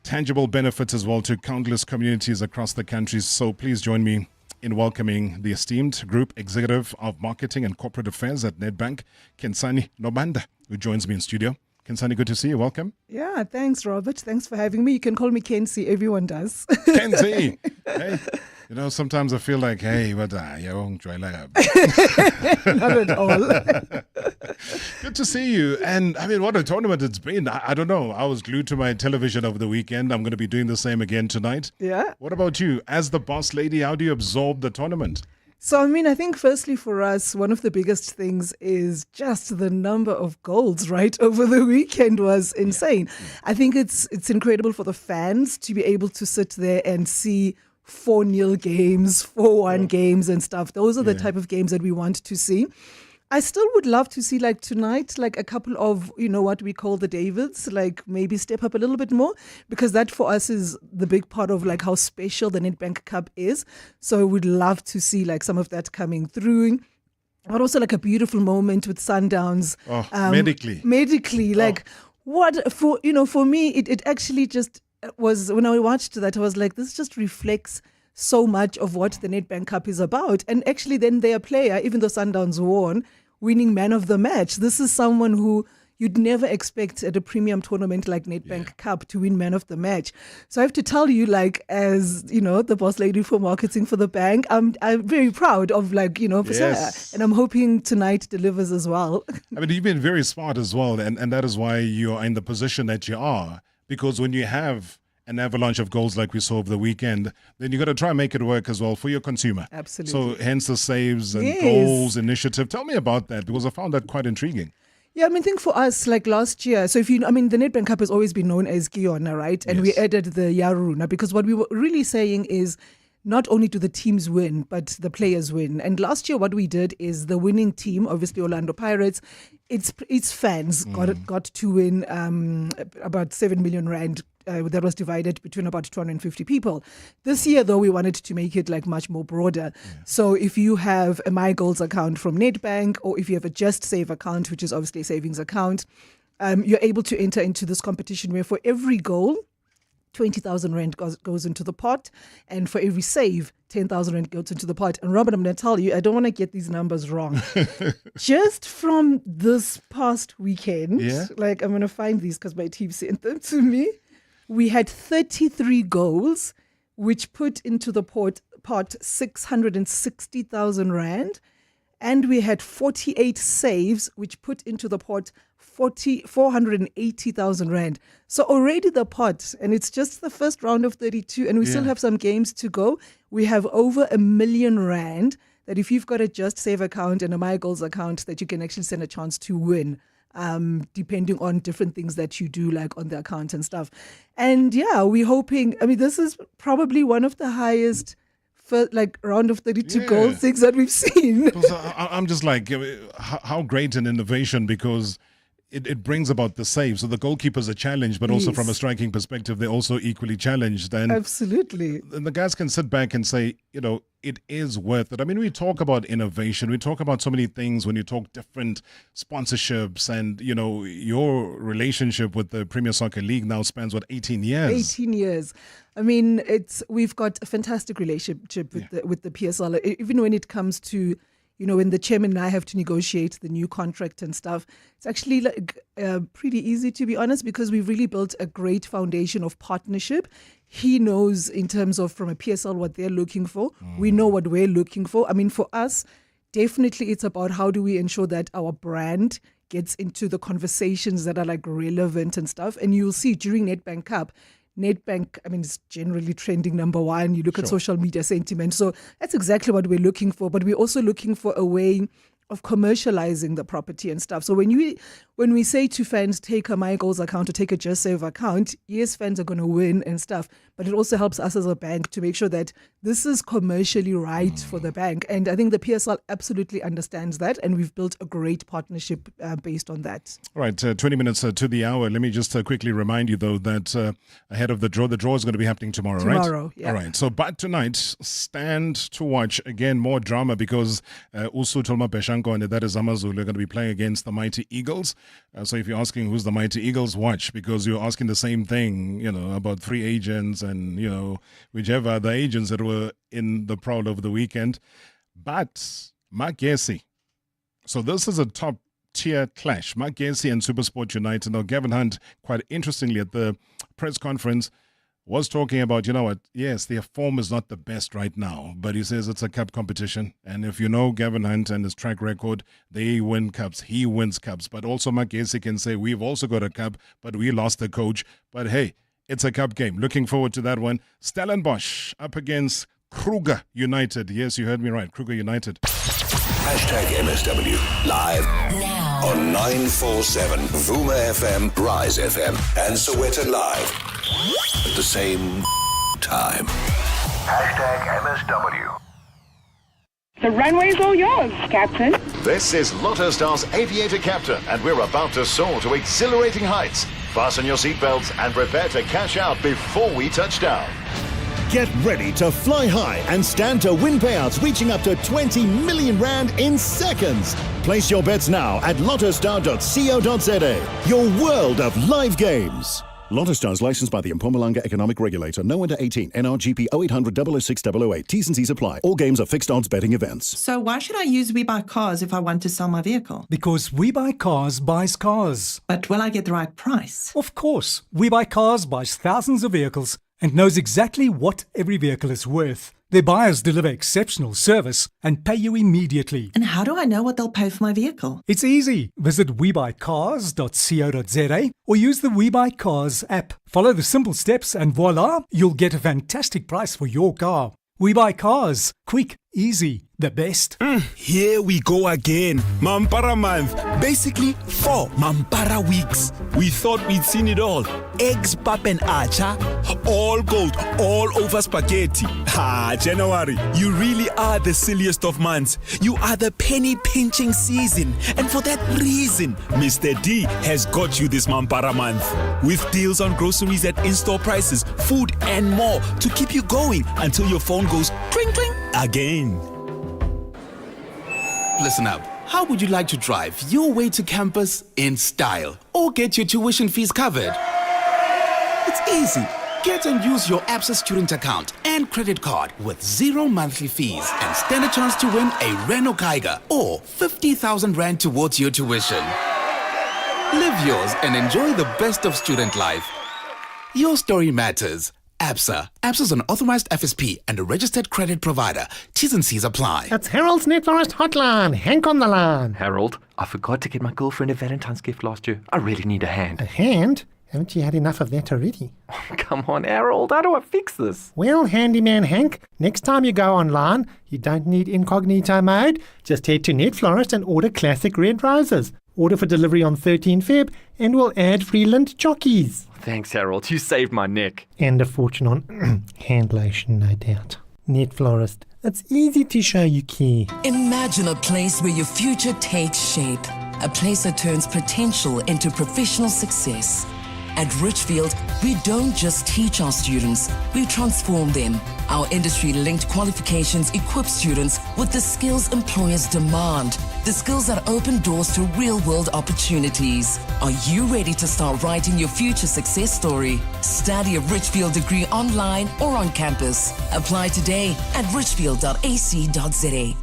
Tangible benefits as well to countless communities across the country. So please join me in welcoming the esteemed Group Executive of Marketing and Corporate Affairs at Nedbank, Kensani Nobanda, who joins me in studio. Kensani, good to see you. Welcome.
Yeah, thanks, Robert. Thanks for having me. You can call me Kensi. Everyone does.
Kensi. Hey. Sometimes I feel like, hey, but you won't try like
Not at all.
Good to see you. And I mean, what a tournament it's been. I don't know. I was glued to my television over the weekend. I'm going to be doing the same again tonight.
Yeah.
What about you? As the boss lady, how do you absorb the tournament?
So, I think firstly for us, one of the biggest things is just the number of goals, right? Over the weekend was insane. Yeah. I think it's incredible for the fans to be able to sit there and see 4-0 games, 4-1 games and stuff. Those are the type of games that we want to see. I still would love to see tonight, a couple of, what we call the Davids, maybe step up a little bit more, because that for us is the big part of how special the Nedbank Cup is. So we'd love to see some of that coming through. But also a beautiful moment with Sundowns. Medically, what for me, it actually just was, when I watched that, I was like, this just reflects so much of what the Nedbank Cup is about. And actually then their player, even though Sundowns won, winning man of the match. This is someone who you'd never expect at a premium tournament like Nedbank Cup to win man of the match. So I have to tell you, as the boss lady for marketing for the bank, I'm very proud of
yes.
And I'm hoping tonight delivers as well.
I mean, you've been very smart as well, and that is why you are in the position that you are. Because when you have an avalanche of goals like we saw over the weekend, then you got to try and make it work as well for your consumer.
Absolutely.
So hence the saves and goals initiative. Tell me about that, because I found that quite intriguing.
Yeah, I think for us, last year, so the Nedbank Cup has always been known as Kiona, right? And we added the Yaruna, because what we were really saying is not only do the teams win, but the players win. And last year, what we did is the winning team, obviously Orlando Pirates, its fans got to win about 7 million rand. That was divided between about 250 people. This year, though, we wanted to make it much more broader. Yeah. So if you have a My Goals account from Nedbank, or if you have a Just Save account, which is obviously a savings account, you're able to enter into this competition where for every goal, 20,000 rand goes into the pot, and for every save, 10,000 rand goes into the pot. And Robert, I'm going to tell you, I don't want to get these numbers wrong. Just from this past weekend, I'm going to find these because my team sent them to me. We had 33 goals which put into the pot 660,000 rand. And we had 48 saves, which put into the pot 480,000 rand. So already the pot, and it's just the first round of 32, and we still have some games to go. We have over R1 million that if you've got a Just Save account and a My Goals account, that you can actually stand a chance to win, depending on different things that you do, like on the account and stuff. And yeah, we're hoping, I mean, this is probably one of the highest round of 32 goal things that we've seen.
I'm just like, how great an innovation, because it brings about the save. So the goalkeepers are challenged, but also from a striking perspective, they're also equally challenged. And
absolutely.
And the guys can sit back and say, it is worth it. I mean, we talk about innovation. We talk about so many things when you talk different sponsorships, and, your relationship with the Premier Soccer League now spans, 18 years?
18 years. I mean, we've got a fantastic relationship with the PSL, even when it comes to, when the chairman and I have to negotiate the new contract and stuff. It's actually pretty easy, to be honest, because we've really built a great foundation of partnership. He knows in terms of, from a PSL, what they're looking for. We know what we're looking for. I mean, for us, definitely it's about how do we ensure that our brand gets into the conversations that are relevant and stuff. And you'll see during Nedbank Cup, Nedbank, I mean, it's generally trending number one. You look at social media sentiment. So that's exactly what we're looking for. But we're also looking for a way of commercializing the property and stuff. So when we say to fans, take a My Goals account or take a Just Save account, yes, fans are going to win and stuff, but it also helps us as a bank to make sure that this is commercially right for the bank. And I think the PSL absolutely understands that, and we've built a great partnership based on that.
All right, 20 minutes to the hour. Let me just quickly remind you, though, that ahead of the draw is going to be happening tomorrow, right?
Tomorrow, yeah.
All right, so but tonight, stand to watch. Again, more drama, because Usu Tolma Peshanko and that is Amazulu are going to be playing against the Mighty Eagles. So if you're asking who's the Mighty Eagles, watch, because you're asking the same thing, about free agents and, whichever other agents that were in the prowl over the weekend. But Magesi, so this is a top tier clash. Magesi and SuperSport United. Now, Gavin Hunt, quite interestingly, at the press conference, was talking about, yes, their form is not the best right now, but he says it's a cup competition. And if you know Gavin Hunt and his track record, they win cups, he wins cups. But also Magesi can say, we've also got a cup, but we lost the coach. But hey, it's a cup game. Looking forward to that one. Stellenbosch up against Kruger United. Yes, you heard me right, Kruger United.
#MSW live now on 947 Vuma FM, Rise FM, and Sowetan Live at the same time.
#MSW.
The runway's all yours, Captain.
This is Lotto Star's Aviator Captain, and we're about to soar to exhilarating heights. Fasten your seatbelts and prepare to cash out before we touch down.
Get ready to fly high and stand to win payouts reaching up to 20 million rand in seconds. Place your bets now at lottostar.co.za, your world of live games.
Lotto Stars licensed by the Mpumalanga Economic Regulator. No under 18. NRGP 0800 006 008. T's and C's apply. All games are fixed odds betting events.
So why should I use We Buy Cars if I want to sell my vehicle?
Because We Buy Cars buys cars.
But will I get the right price?
Of course. We Buy Cars buys thousands of vehicles and knows exactly what every vehicle is worth. Their buyers deliver exceptional service and pay you immediately.
And how do I know what they'll pay for my vehicle?
It's easy. Visit webuycars.co.za or use the We Buy Cars app. Follow the simple steps and voila, you'll get a fantastic price for your car. We Buy Cars. Quick, easy, the best.
Here we go again. Mampara month. Basically, 4 Mampara weeks. We thought we'd seen it all. Eggs, pap and acha. All gold, all over spaghetti. January, you really are the silliest of months. You are the penny pinching season. And for that reason, Mr. D has got you this Mampara month. With deals on groceries at in-store prices, food and more to keep you going until your phone goes twinkling again.
Listen up. How would you like to drive your way to campus in style or get your tuition fees covered? It's easy. Get and use your ABSA student account and credit card with 0 monthly fees and stand a chance to win a Renault Kiger or 50,000 Rand towards your tuition. Live yours and enjoy the best of student life. Your story matters. ABSA. ABSA is an authorized FSP and a registered credit provider. T's and C's apply.
It's Harold's Net Forest Hotline. Hank on the line.
Harold, I forgot to get my girlfriend a Valentine's gift last year. I really need a hand.
A hand? Haven't you had enough of that already?
Come on, Harold. How do I fix this?
Well, handyman Hank, next time you go online, you don't need incognito mode. Just head to Net Florist and order classic red roses. Order for delivery on 13 Feb and we'll add free lint chockies.
Thanks, Harold. You saved my neck.
And a fortune on hand lotion, no doubt. Net Florist. It's easy to show you care.
Imagine a place where your future takes shape. A place that turns potential into professional success. At Richfield, we don't just teach our students, we transform them. Our industry-linked qualifications equip students with the skills employers demand, the skills that open doors to real-world opportunities. Are you ready to start writing your future success story? Study a Richfield degree online or on campus. Apply today at richfield.ac.za.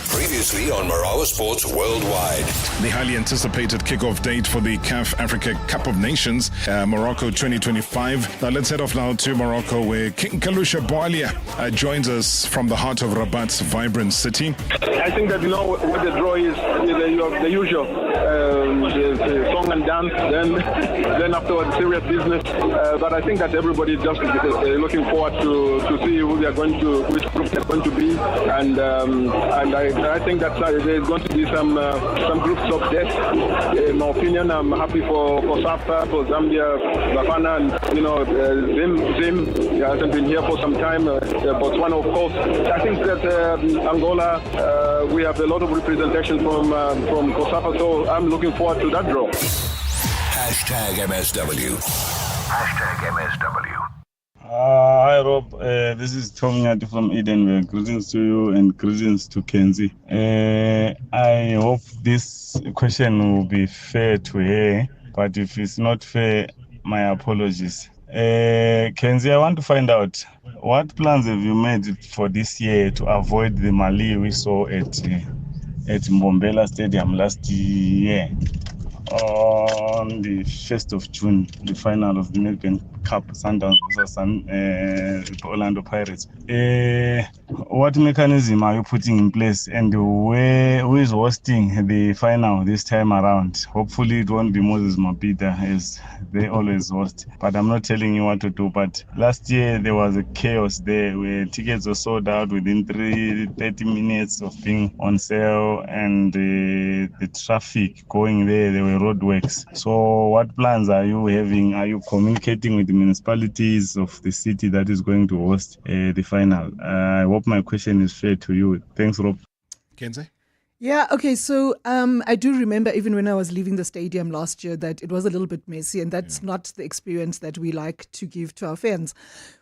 Previously on Marawa Sports Worldwide.
The highly anticipated kickoff date for the CAF Africa Cup of Nations, Morocco 2025. Now let's head off now to Morocco, where King Kalusha Boalia joins us from the heart of Rabat's vibrant city.
I think that what the draw is the usual. The song and dance, then afterwards serious business. But I think that everybody is just looking forward to see who they are going to, which group they're going to be, and I think that there's going to be some groups of death. In my opinion, I'm happy for Safa, for Zambia, Bafana, and Zim. He hasn't been here for some time. Botswana, of course. I think that Angola, we have a lot of representation from COSAFA, so I'm looking forward to that draw.
#MSW. #MSW.
Hi Rob, this is Tom Nyati from Edenville. Greetings to you and greetings to Kenzie. I hope this question will be fair to her, but if it's not fair, my apologies. Kenzie, I want to find out, what plans have you made for this year to avoid the Mali we saw at Mbombela Stadium last year? On the 1st of June, the final of the Nedbank Cup, Sundowns versus Orlando Pirates. What mechanism are you putting in place, and who is hosting the final this time around? Hopefully it won't be Moses Mabhida, as they always host, but I'm not telling you what to do. But last year there was a chaos there where tickets were sold out within 30 minutes of being on sale, and the traffic going there were roadworks. So what plans are you having? Are you communicating with the municipalities of the city that is going to host the final? I hope my question is fair to you. Thanks, Rob.
Kenzie?
Yeah, okay, so I do remember even when I was leaving the stadium last year that it was a little bit messy, and that's not the experience that we like to give to our fans.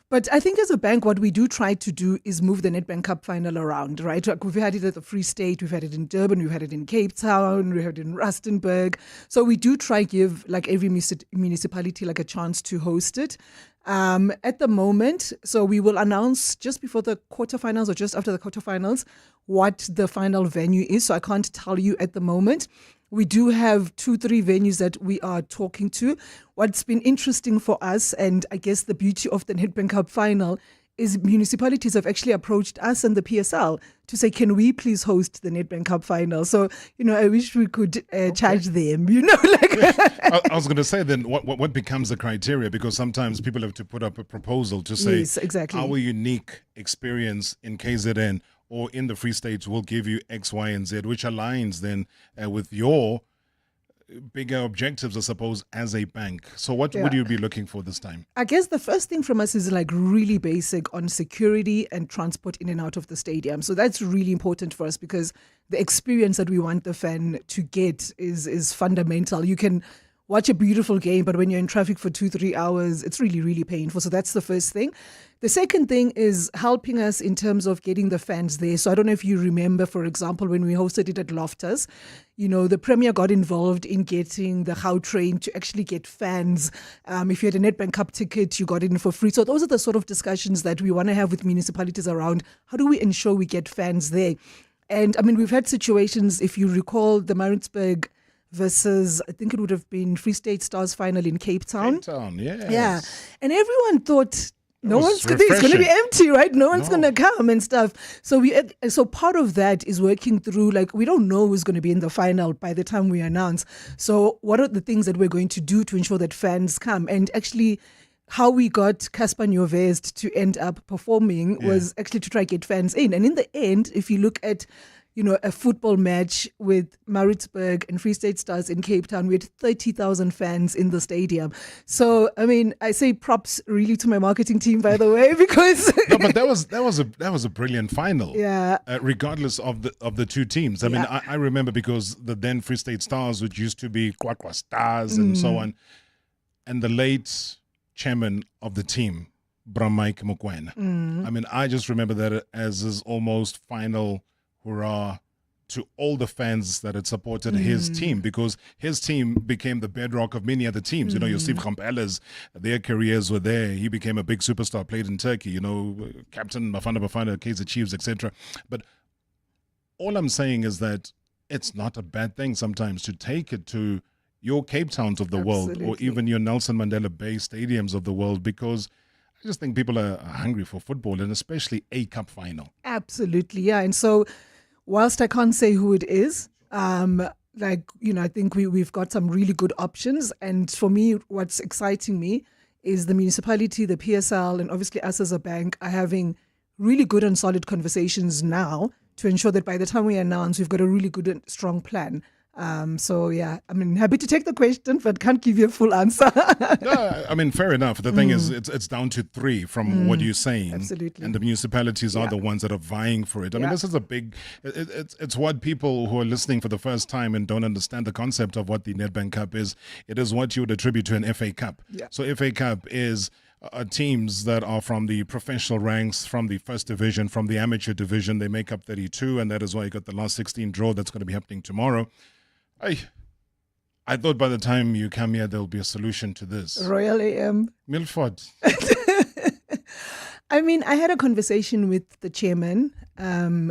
But I think as a bank, what we do try to do is move the Nedbank Cup final around, right? Like we've had it at the Free State, we've had it in Durban, we've had it in Cape Town, we've had it in Rustenburg. So we do try give like every municipality like a chance to host it. At the moment, so we will announce just before the quarterfinals or just after the quarterfinals what the final venue is. So I can't tell you at the moment. We do have 2-3 venues that we are talking to. What's been interesting for us, and I guess the beauty of the Nedbank Cup final, is municipalities have actually approached us and the PSL to say, can we please host the Nedbank Cup final? So, I wish we could charge them,
I was going to say then, what becomes the criteria? Because sometimes people have to put up a proposal to say,
yes, exactly.
Our unique experience in KZN or in the Free State will give you X, Y, and Z, which aligns then with your bigger objectives, I suppose, as a bank. So what would you be looking for this time?
I guess the first thing from us is like really basic on security and transport in and out of the stadium. So that's really important for us because the experience that we want the fan to get is fundamental. You can watch a beautiful game, but when you're in traffic for 2-3 hours, it's really, really painful. So that's the first thing. The second thing is helping us in terms of getting the fans there. So I don't know if you remember, for example, when we hosted it at Loftus, the Premier got involved in getting the Gautrain to actually get fans. If you had a Nedbank Cup ticket, you got it in for free. So those are the sort of discussions that we want to have with municipalities around how do we ensure we get fans there. And I mean, we've had situations, if you recall, the Maritzburg versus, I think it would have been Free State Stars final in Cape Town.
Cape Town, yes.
Yeah. And everyone thought, no
was
one's it's going to be
refreshing.
empty, right? No one's going to come and stuff. So part of that is working through, like, we don't know who's going to be in the final by the time we announce. So what are the things that we're going to do to ensure that fans come? And actually, how we got Casper Nyovest to end up performing was actually to try get fans in. And in the end, if you look at, a football match with Maritzburg and Free State Stars in Cape Town, we had 30,000 fans in the stadium. So, I mean, I say props really to my marketing team, by the way, because
No, but that was a brilliant final.
Yeah.
Regardless of the two teams. I mean, I remember because the then Free State Stars, which used to be Kwakwa Stars and so on, and the late chairman of the team, Bramike Mokwena. I mean, I just remember that as his almost final hurrah to all the fans that had supported his team, because his team became the bedrock of many other teams. Your Steve Gampelas, their careers were there. He became a big superstar, played in Turkey, Captain Bafana, Kaizer Chiefs, etc. But all I'm saying is that it's not a bad thing sometimes to take it to your Cape Towns of the world, or even your Nelson Mandela Bay stadiums of the world, because I just think people are hungry for football, and especially a cup final.
Absolutely, yeah. And so, whilst I can't say who it is, I think we've got some really good options. And for me, what's exciting me is the municipality, the PSL, and obviously us as a bank are having really good and solid conversations now to ensure that by the time we announce, we've got a really good and strong plan. Happy to take the question, but can't give you a full answer.
No, I mean, fair enough. The thing is, it's down to 3 from what you're saying.
Absolutely.
And the municipalities are the ones that are vying for it. I mean, this is a big, it's what people who are listening for the first time and don't understand the concept of what the Nedbank Cup is. It is what you would attribute to an FA Cup.
Yeah.
So FA Cup is teams that are from the professional ranks, from the first division, from the amateur division. They make up 32, and that is why you got the last 16 draw that's going to be happening tomorrow. I thought by the time you come here, there'll be a solution to this.
Royal AM.
Milford.
I mean, I had a conversation with the chairman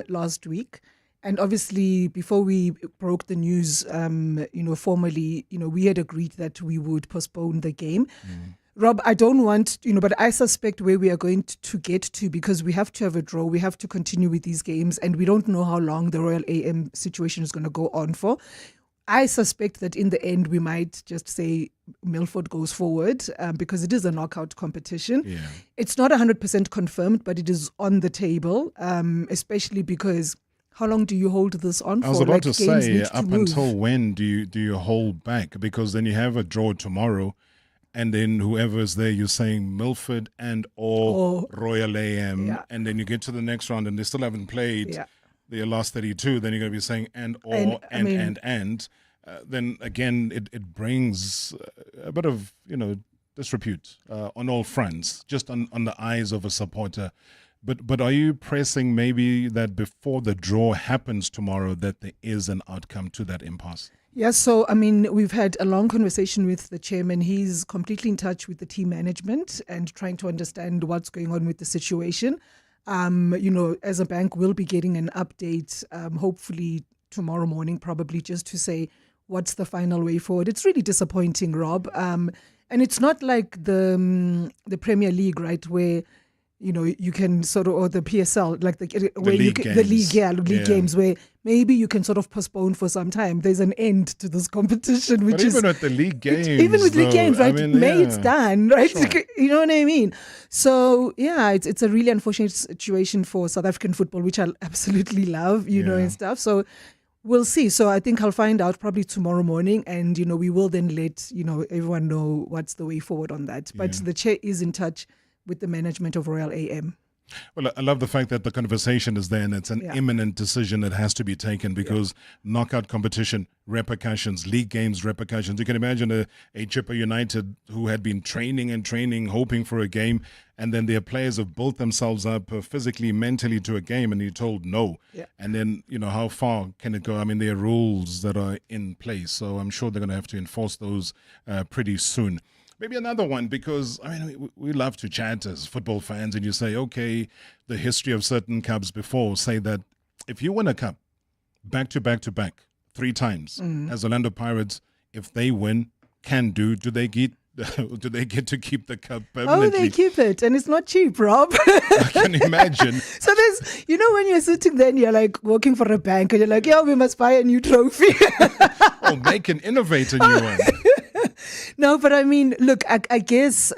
last week. And obviously, before we broke the news, formally, we had agreed that we would postpone the game. Rob, I don't want, but I suspect where we are going to get to, because we have to have a draw, we have to continue with these games, and we don't know how long the Royal AM situation is going to go on for. I suspect that in the end, we might just say Milford goes forward because it is a knockout competition. Yeah. It's not 100% confirmed, but it is on the table, especially because how long do you hold this on for?
I was about to say, up until when do you hold back? Because then you have a draw tomorrow, and then whoever's there, you're saying Milford and or Royal AM, and then you get to the next round and they still haven't played their last 32, then you're going to be saying and then again it brings a bit of disrepute on all fronts, just on the eyes of a supporter. But are you pressing maybe that before the draw happens tomorrow that there is an outcome to that impasse?
Yes, so I mean, we've had a long conversation with the chairman. He's completely in touch with the team management and trying to understand what's going on with the situation. As a bank, we'll be getting an update, hopefully tomorrow morning, probably, just to say what's the final way forward. It's really disappointing, Rob. And it's not like the Premier League, right, where you can sort of, or the PSL, like the league games, where maybe you can sort of postpone for some time. There's an end to this competition, which
even with the league games,
league games, right?
I mean,
it's done, right?
Sure.
You know what I mean? So it's a really unfortunate situation for South African football, which I absolutely love, and stuff. So we'll see. So I think I'll find out probably tomorrow morning, and we will then let everyone know what's the way forward on that. But the chair is in touch with the management of Royal AM.
Well, I love the fact that the conversation is there and it's an imminent decision that has to be taken, because knockout competition, repercussions, league games, repercussions. You can imagine a Chipper United who had been training, hoping for a game, and then their players have built themselves up physically, mentally to a game, and you're told no. Yeah. And then, how far can it go? I mean, there are rules that are in place, so I'm sure they're going to have to enforce those pretty soon. Maybe another one, because, I mean, we love to chat as football fans, and you say, okay, the history of certain cups before say that if you win a cup back to back to back, 3 times.
Mm.
As Orlando Pirates, if they win, can do they get to keep the cup permanently?
Oh, they keep it, and it's not cheap, Rob.
I can imagine.
So there's, when you're sitting there and you're like working for a bank and you're like, yeah, we must buy a new trophy.
Or make and innovate a new one.
No, but I mean, look, I guess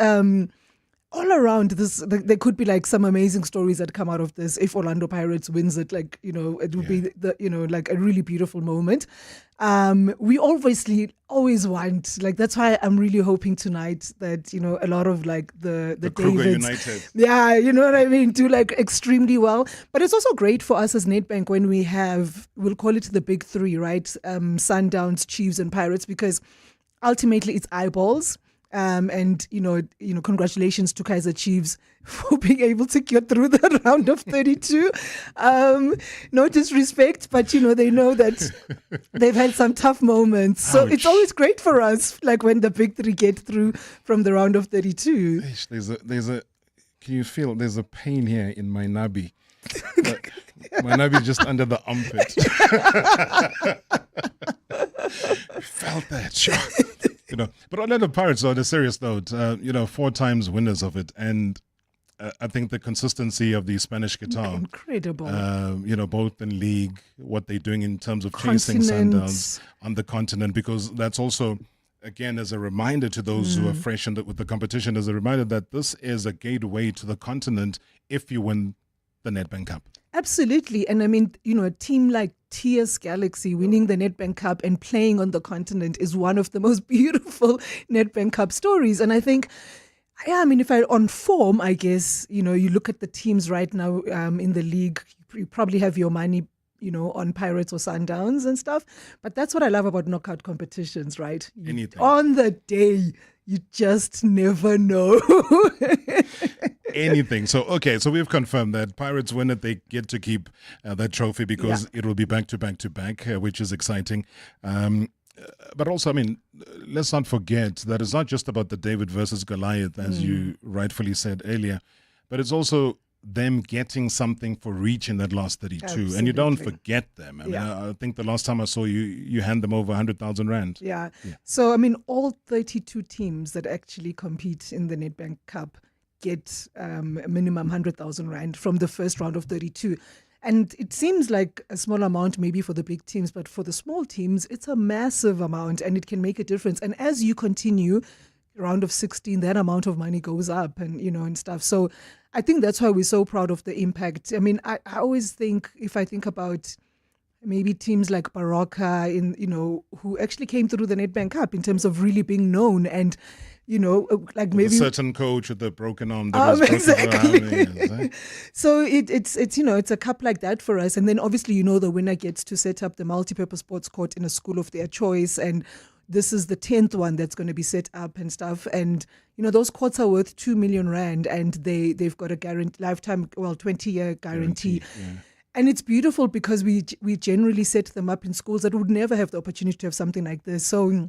all around this, there could be like some amazing stories that come out of this. If Orlando Pirates wins it, like, it would be like a really beautiful moment. We obviously always want, like, that's why I'm really hoping tonight that, a lot of like the
Kruger
Davids,
United.
yeah, you know what I mean, do like extremely well. But it's also great for us as Nedbank when we have, we'll call it the big 3, right? Sundowns, Chiefs and Pirates, because ultimately it's eyeballs. And congratulations to Kaizer Chiefs for being able to get through the round of 32. No disrespect, but they know that they've had some tough moments. So it's always great for us, like when the big 3 get through from the round of 32.
There's a can you feel there's a pain here in my nabi? My nabi just under the armpit. Felt that, sure. But Orlando Pirates, on a serious note, 4 times winners of it, and I think the consistency of the Spanish guitar,
incredible.
Both in league, what they're doing in terms of chasing Sundowns on the continent, because that's also, again, as a reminder to those who are fresh with the competition, as a reminder that this is a gateway to the continent if you win the Nedbank Cup.
Absolutely. And I mean, a team like TS Galaxy winning the Nedbank Cup and playing on the continent is one of the most beautiful Nedbank Cup stories. And I think, if I on form, I guess, you look at the teams right now in the league, you probably have your money, on Pirates or Sundowns and stuff. But that's what I love about knockout competitions, right?
Anything.
On the day, you just never know.
Anything. So we've confirmed that Pirates win it, they get to keep that trophy because it will be back to back, which is exciting. But also, let's not forget that it's not just about the David versus Goliath, as you rightfully said earlier, but it's also them getting something for reaching that last 32.
Absolutely.
And you don't forget them. I think the last time I saw you hand them over 100,000 Rand.
Yeah. So, all 32 teams that actually compete in the Nedbank Cup get a minimum 100,000 Rand from the first round of 32. And it seems like a small amount maybe for the big teams, but for the small teams, it's a massive amount and it can make a difference. And as you continue, round of 16, that amount of money goes up and, and stuff. So I think that's why we're so proud of the impact. I always think, if I think about maybe teams like Baroka, who actually came through the Nedbank Cup in terms of really being known and, like maybe
a certain coach with the broken arm that was
exactly.
broken for years,
So it's it's a cup like that for us, and then obviously the winner gets to set up the multi-purpose sports court in a school of their choice, and this is the 10th one that's going to be set up and stuff, and those courts are worth 2 million Rand, and they've got a lifetime 20-year guarantee.
Yeah.
And it's beautiful because we generally set them up in schools that would never have the opportunity to have something like this. So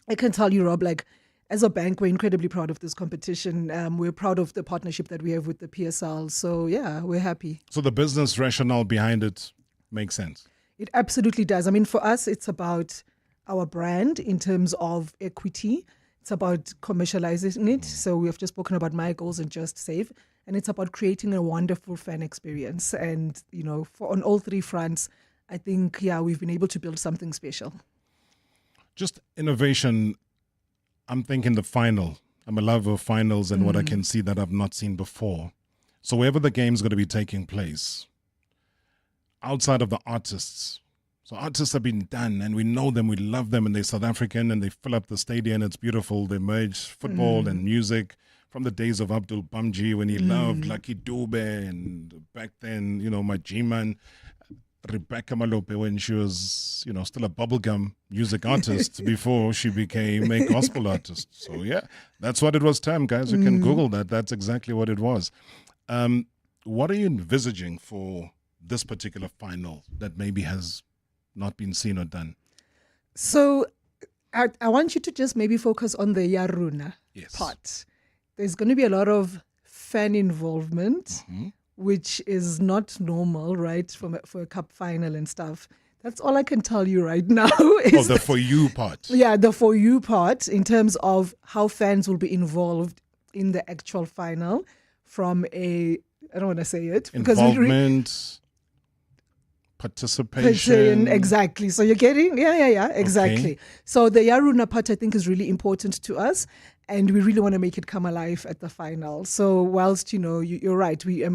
I can tell you, Rob, like, as a bank, we're incredibly proud of this competition. We're proud of the partnership that we have with the PSL. So, yeah, we're happy.
So the business rationale behind it makes sense.
It absolutely does. For us, it's about our brand in terms of equity. It's about commercializing it. So we have just spoken about My Goals and Just Save. And it's about creating a wonderful fan experience. And, on all 3 fronts, I think, we've been able to build something special.
Just innovation. I'm thinking the final. I'm a lover of finals and what I can see that I've not seen before. So wherever the game's going to be taking place, outside of the artists. So artists have been done and we know them, we love them, and they're South African and they fill up the stadium. It's beautiful. They merge football and music from the days of Abdul Bamji when he loved Lucky Dube, and back then, my G-Man, Rebecca Malope, when she was, still a bubblegum music artist before she became a gospel artist. So, that's what it was termed, guys. You can Google that. That's exactly what it was. What are you envisaging for this particular final that maybe has not been seen or done?
So, I want you to just maybe focus on the Yaruna part. There's going to be a lot of fan involvement, which is not normal, right, for a cup final and stuff. That's all I can tell you right now.
The For You part.
Yeah, the For You part in terms of how fans will be involved in the actual final from I don't want to say it.
Involvement, participation.
Exactly. So you're getting, exactly.
Okay.
So the Yaruna part, I think, is really important to us. And we really want to make it come alive at the final. So whilst, you're right. We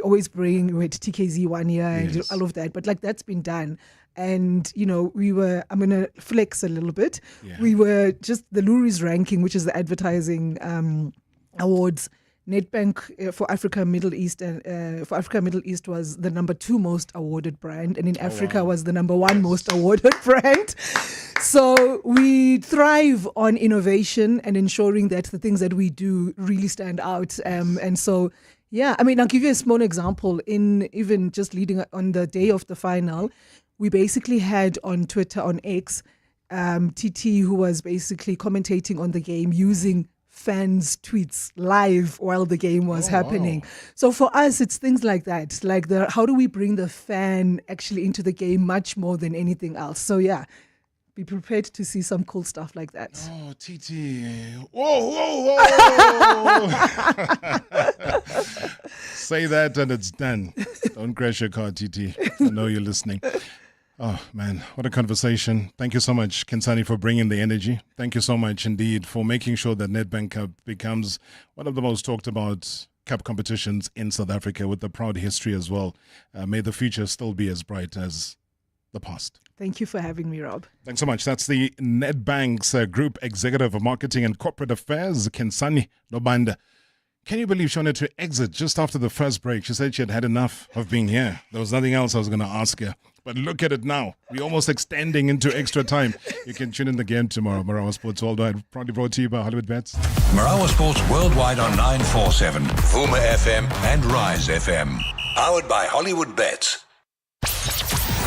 always we had TKZ 1 year and all of that. But that's been done. And, I'm going to flex a little bit. Yeah. We were just the Luri's ranking, which is the advertising awards. Nedbank for Africa Middle East was the number 2 most awarded brand, and in Africa was the number 1 most awarded brand. So we thrive on innovation and ensuring that the things that we do really stand out. And so, I'll give you a small example. In even just leading on the day of the final, we basically had on Twitter, on X, TT, who was basically commentating on the game using fans' tweets live while the game was happening. Wow. So for us, it's things like that. How do we bring the fan actually into the game much more than anything else? So be prepared to see some cool stuff like that.
Oh, TT. Whoa. Say that and it's done. Don't crash your car, TT. I know you're listening. Oh, man, what a conversation. Thank you so much, Kensani, for bringing the energy. Thank you so much indeed for making sure that Nedbank Cup becomes one of the most talked about cup competitions in South Africa with a proud history as well. May the future still be as bright as the past.
Thank you for having me, Rob.
Thanks so much. That's the Nedbank's Group Executive of Marketing and Corporate Affairs, Kensani Nobanda. Can you believe she wanted to exit just after the first break? She said she had enough of being here. There was nothing else I was going to ask her. But look at it now. We're almost extending into extra time. You can tune in again tomorrow. Marawa Sports Worldwide, proudly brought to you by Hollywood Bets.
Marawa Sports Worldwide on 947, Vuma FM and Rise FM. Powered by Hollywood Bets.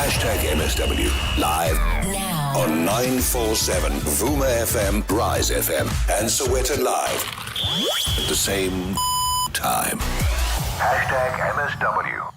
#MSW live now on 947 Vuma FM, Rise FM, and Soweto Live at the same time. #MSW.